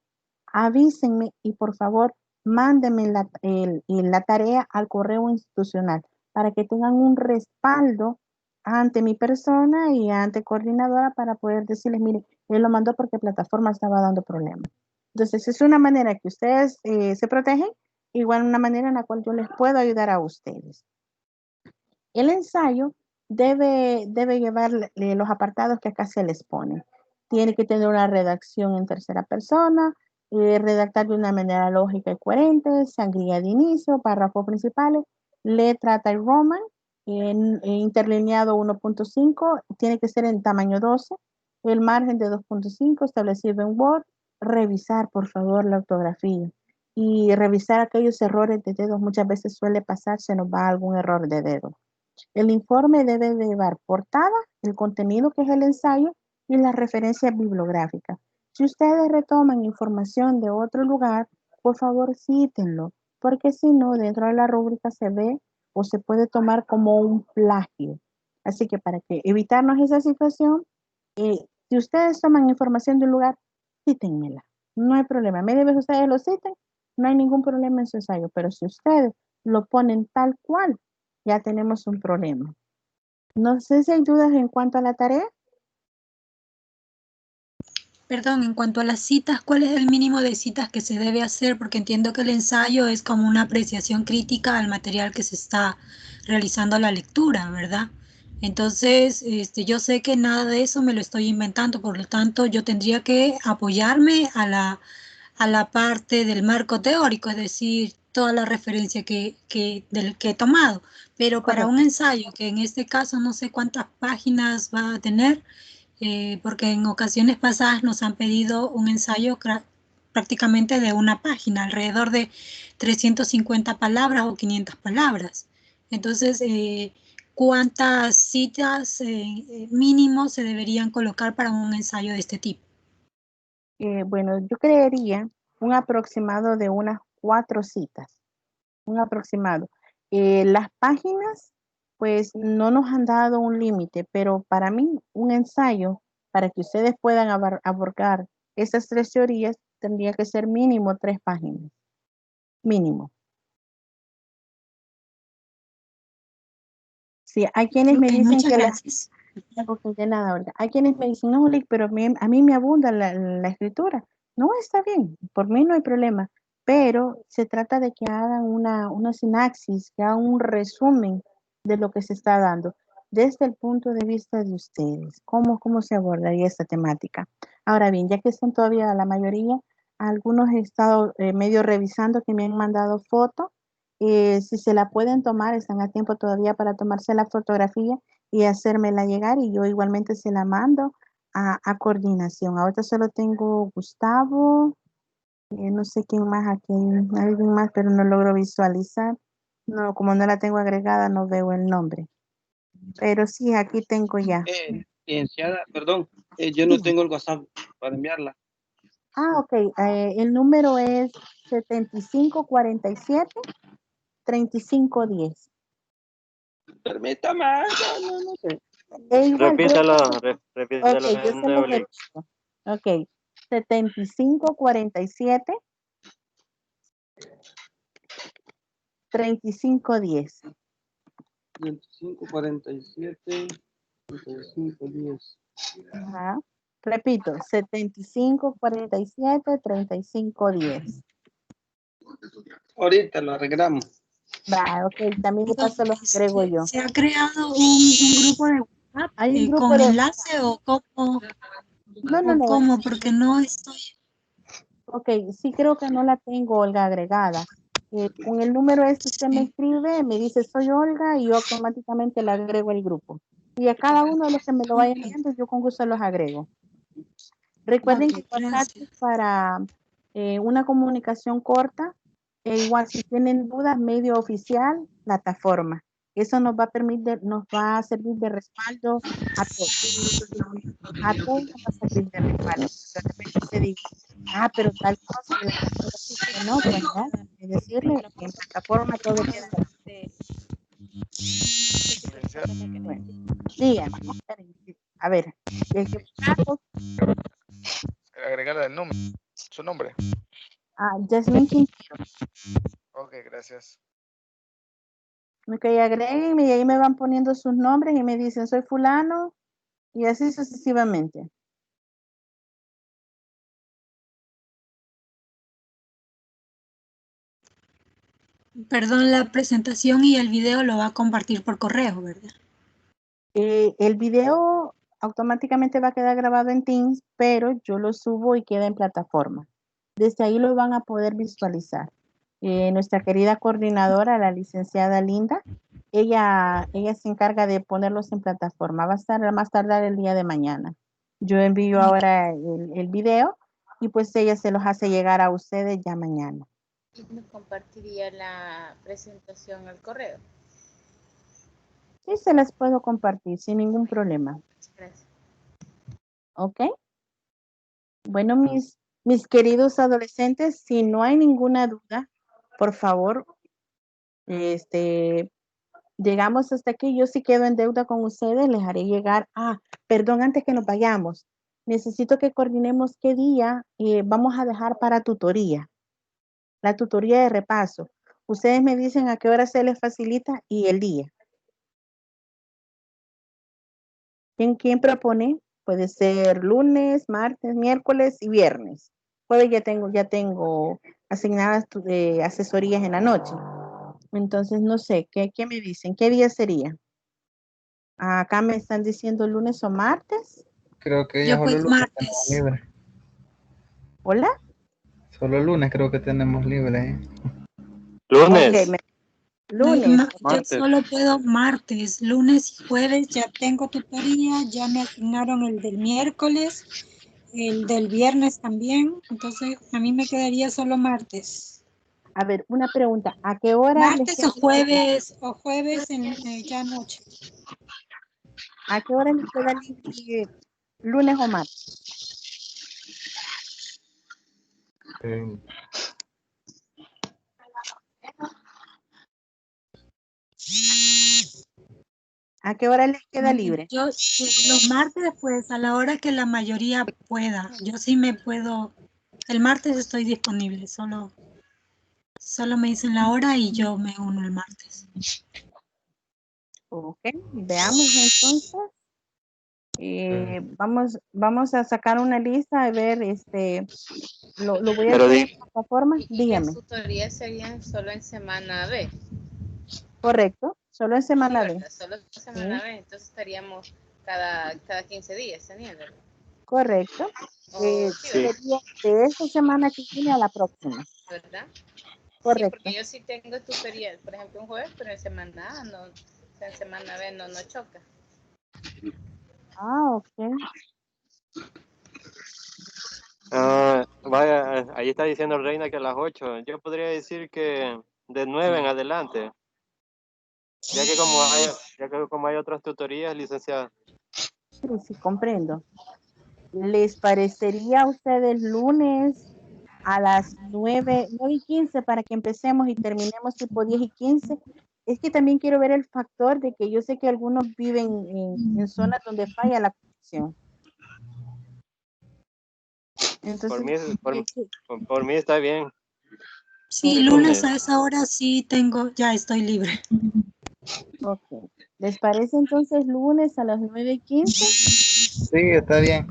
avísenme y por favor mándenme la tarea al correo institucional para que tengan un respaldo ante mi persona y ante coordinadora para poder decirles, mire, él lo mandó porque plataforma estaba dando problemas. Entonces es una manera que ustedes se protegen, igual una manera en la cual yo les puedo ayudar a ustedes. El ensayo debe llevar los apartados que acá se les ponen. Tiene que tener una redacción en tercera persona, redactar de una manera lógica y coherente, sangría de inicio, párrafos principales, letra Times Roman, interlineado 1.5, tiene que ser en tamaño 12, el margen de 2.5 establecido en Word, revisar por favor la ortografía y revisar aquellos errores de dedos. Muchas veces suele pasar, se nos va algún error de dedo. El informe debe llevar portada, el contenido que es el ensayo y las referencias bibliográficas. Si ustedes retoman información de otro lugar, por favor cítenlo, porque si no, dentro de la rúbrica se ve o se puede tomar como un plagio. Así que para que evitarnos esa situación, si ustedes toman información de un lugar, cítenmela. No hay problema. Media vez ustedes lo citen, no hay ningún problema en su ensayo, pero si ustedes lo ponen tal cual, ya tenemos un problema. No sé si hay dudas en cuanto a la tarea. Perdón, en cuanto a las citas, ¿cuál es el mínimo de citas que se debe hacer? Porque entiendo que el ensayo es como una apreciación crítica al material que se está realizando la lectura, ¿verdad? Entonces, yo sé que nada de eso me lo estoy inventando, por lo tanto, yo tendría que apoyarme a la parte del marco teórico, es decir, toda la referencia que he tomado. Pero para un ensayo, que en este caso no sé cuántas páginas va a tener, porque en ocasiones pasadas nos han pedido un ensayo prácticamente de una página, alrededor de 350 palabras o 500 palabras. Entonces, ¿cuántas citas mínimo se deberían colocar para un ensayo de este tipo? Bueno, yo creería un aproximado de unas 4 citas, un aproximado. Las páginas, pues no nos han dado un límite, pero para mí un ensayo para que ustedes puedan abordar esas 3 teorías tendría que ser mínimo 3 páginas, mínimo. Sí, hay quienes me Ok, dicen muchas que gracias. ok, de nada, Olga. Hay quienes me dicen, no, Oli, pero a mí me abunda la escritura. No, está bien, por mí no hay problema, pero se trata de que hagan una sinapsis, que hagan un resumen de lo que se está dando desde el punto de vista de ustedes. ¿Cómo se abordaría esta temática? Ahora bien, ya que son todavía la mayoría, algunos he estado medio revisando que me han mandado fotos. Si se la pueden tomar, están a tiempo todavía para tomarse la fotografía y hacérmela llegar y yo igualmente se la mando a coordinación. Ahorita solo tengo Gustavo, no sé quién más aquí, alguien más, pero no logro visualizar. No, como no la tengo agregada, no veo el nombre. Pero sí, aquí tengo ya. Licenciada, perdón, yo no tengo el WhatsApp para enviarla. Ok, el número es 7547-3510. Permítame, no sé. Igual, Repítalo ok, yo de se lo nuevo, Lee. repito. Ok, 7547 3510. 2547 3510. Ajá. Repito, 7547-3510. Ahorita lo arreglamos. Va, ok, también de paso los agrego yo. ¿Se ha creado un grupo de WhatsApp Hay un grupo con de enlace o cómo? No. Porque no estoy. Ok, sí creo que no la tengo, Olga, agregada. Con el número usted me escribe, me dice soy Olga y yo automáticamente le agrego el grupo. Y a cada uno de los que me lo vayan viendo, yo con gusto los agrego. Recuerden que WhatsApp es para una comunicación corta, e igual si tienen dudas, medio oficial, plataforma. Eso nos va a permitir, nos va a servir de respaldo a todos. A todos nos va a servir de respaldo. De repente usted dice, pero tal cosa, y la persona dice, no, pues no, es decirle, en plataforma todo queda grande. Bueno, dígame, a ver, el que Agregarle el nombre, su nombre. Jasmine Quintero. Ok, gracias. Ok, agréguenme y ahí me van poniendo sus nombres y me dicen soy fulano y así sucesivamente. Perdón, la presentación y el video lo va a compartir por correo, ¿verdad? El video automáticamente va a quedar grabado en Teams, pero yo lo subo y queda en plataforma. Desde ahí lo van a poder visualizar. Nuestra querida coordinadora, la licenciada Linda, ella se encarga de ponerlos en plataforma. Va a estar a más tardar el día de mañana. Yo envío ahora el video y pues ella se los hace llegar a ustedes ya mañana. ¿Me compartiría la presentación al correo? Sí, se las puedo compartir sin ningún problema. Gracias. ¿Ok? Bueno, mis queridos adolescentes, si no hay ninguna duda, por favor, llegamos hasta aquí. Yo sí quedo en deuda con ustedes, les haré llegar. Perdón, antes que nos vayamos, necesito que coordinemos qué día vamos a dejar para tutoría, la tutoría de repaso. Ustedes me dicen a qué hora se les facilita y el día. ¿Quién propone? Puede ser lunes, martes, miércoles y viernes. Jueves ya tengo asignadas asesorías en la noche. Entonces, no sé, ¿qué me dicen? ¿Qué día sería? Acá me están diciendo lunes o martes. Creo que ya Yo solo pues lunes tenemos martes. libre. ¿Hola? Solo lunes creo que tenemos libre. Lunes. Lunes. Yo solo puedo martes, lunes y jueves ya tengo tutoría, ya me asignaron el del miércoles, el del viernes también, entonces a mí me quedaría solo martes. A ver, una pregunta, ¿a qué hora? Martes o jueves en ya noche. ¿A qué hora les queda libre lunes o martes? ¿A qué hora les queda libre? Yo los martes, pues a la hora que la mayoría pueda. Yo sí me puedo. El martes estoy disponible, solo me dicen la hora y yo me uno el martes. Ok, veamos entonces. Vamos a sacar una lista a ver, lo voy a Pero hacer di- en plataforma. Y las Dígame. tutorías serían solo en semana B. Correcto, solo en Sí, semana B. ¿verdad? Solo semana Sí, B. Entonces estaríamos cada 15 días teniéndolo. correcto. Sí, sí. Sería de esta semana que viene a la próxima. ¿verdad? Sí, Correcto. porque yo sí tengo tutorías, por ejemplo, un jueves, pero en semana A no, o sea, en semana B no choca. Ah, ok. Vaya, ahí está diciendo Reina que a las 8. Yo podría decir que de 9 en adelante, ya que como hay otras tutorías, licenciada. Sí, sí, comprendo. ¿Les parecería a ustedes lunes a las 9:15 para que empecemos y terminemos tipo 10:15? Es que también quiero ver el factor de que yo sé que algunos viven en zonas donde falla la conexión. Por Entonces, mí, ¿qué- qué? por mí está bien. Sí, lunes a esa hora sí ya estoy libre. Ok. ¿Les parece entonces lunes a las 9:15? Sí, está bien.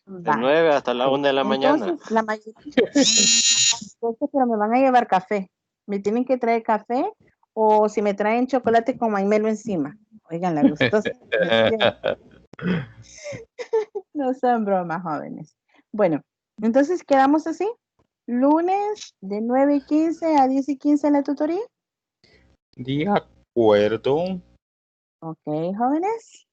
De Va. 9 hasta la Ok. 1 de la mañana. Entonces, la mayoría, entonces, pero me van a llevar café. Me tienen que traer café o si me traen chocolate con maimelo encima. Oigan, la gustosa. No son bromas, jóvenes. Bueno, entonces quedamos así. Lunes de 9:15 a 10:15 en la tutoría. De acuerdo. Ok, jóvenes.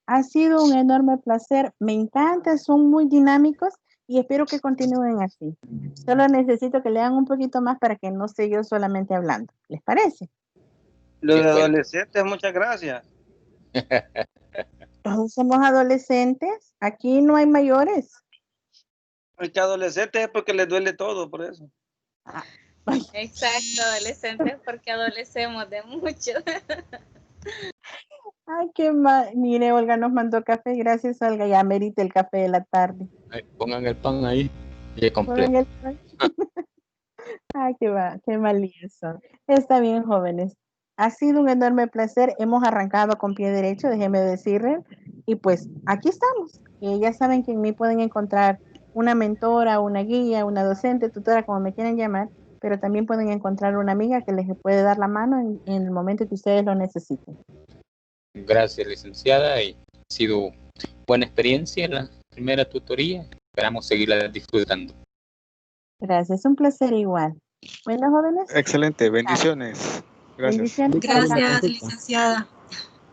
Ha sido un enorme placer. Me encanta, son muy dinámicos y espero que continúen así. Solo necesito que lean un poquito más para que no esté yo solamente hablando. ¿Les parece? Los De acuerdo. adolescentes, muchas gracias. Todos somos adolescentes. Aquí no hay mayores. El que adolescente es porque les duele todo, por eso. Ah, ay, Exacto, adolescentes, porque adolecemos de mucho. ay, qué mal. Mire, Olga nos mandó café. Gracias, Olga. Ya merita el café de la tarde. Ahí, pongan el pan ahí y completo. Pongan el- Ay, qué malillos son. Está bien, jóvenes. Ha sido un enorme placer. Hemos arrancado con pie derecho, déjenme decirles. Y pues aquí estamos. Ya saben que en mí pueden encontrar una mentora, una guía, una docente, tutora, como me quieran llamar, pero también pueden encontrar una amiga que les puede dar la mano en el momento que ustedes lo necesiten. Gracias, licenciada. Y ha sido buena experiencia la primera tutoría. Esperamos seguirla disfrutando. Gracias, un placer igual. Bueno, jóvenes, Excelente, bendiciones. Gracias. bendiciones Lick, una Gracias, consulta. licenciada.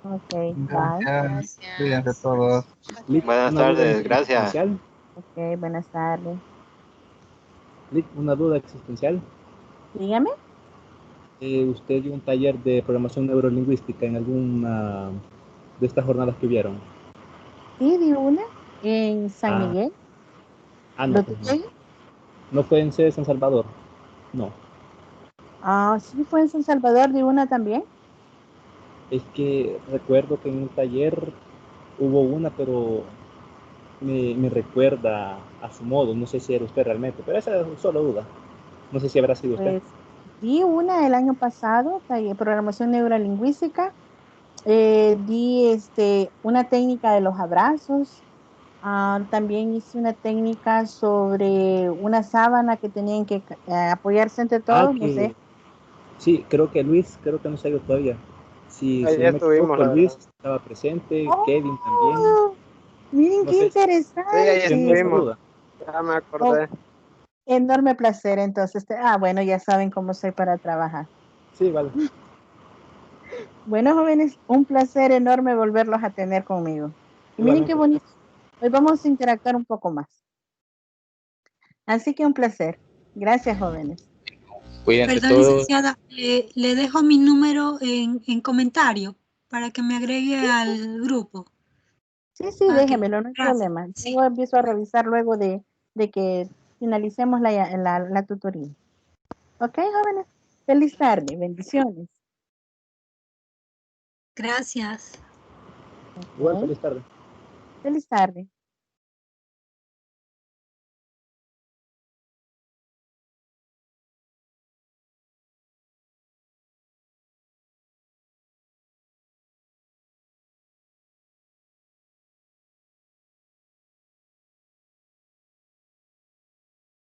Ok, bye. Gracias. Cuídense Gracias. todos. Lick, Buenas una duda tardes, gracias. existencial. Ok, buenas tardes. Lick, una duda existencial. Dígame. ¿Usted dio un taller de programación neurolingüística en alguna de estas jornadas que hubieron? Sí, di una en San Ah, Miguel. no, ¿Lo pues tuve no. ahí? No fue en sede de San Salvador. No. Ah, sí, fue en San Salvador, di una también. Es que recuerdo que en un taller hubo una, pero me recuerda a su modo. No sé si era usted realmente, pero esa es solo duda. No sé si habrá sido usted. Pues di una el año pasado, taller programación neurolingüística. Di una técnica de los abrazos. También hice una técnica sobre una sábana que tenían que apoyarse entre Ah, todos, no que sé. sí, creo que no se ha ido todavía. Si Ahí no me estuvimos, equivoco, la verdad. Luis estaba presente, Kevin también. ¡Oh! Miren No qué sé, Sí, ahí tenía esa interesante. estuvimos. duda. Ya me Oh, acordé. enorme placer, entonces. Bueno, ya saben cómo soy para trabajar. Sí, vale. Bueno, jóvenes, un placer enorme volverlos a tener conmigo. Y miren qué Igualmente. bonito. Hoy vamos a interactuar un poco más. Así que un placer. Gracias, jóvenes. Cuídense Perdón, todos. licenciada, le dejo mi número en comentario para que me agregue al grupo. Sí, Ok, déjenmelo, no hay gracias. problema. Sí. Yo empiezo a revisar luego de que finalicemos la tutoría. Ok, jóvenes. Feliz tarde. Bendiciones. Gracias. Igual, Ok. feliz tarde. Feliz tarde.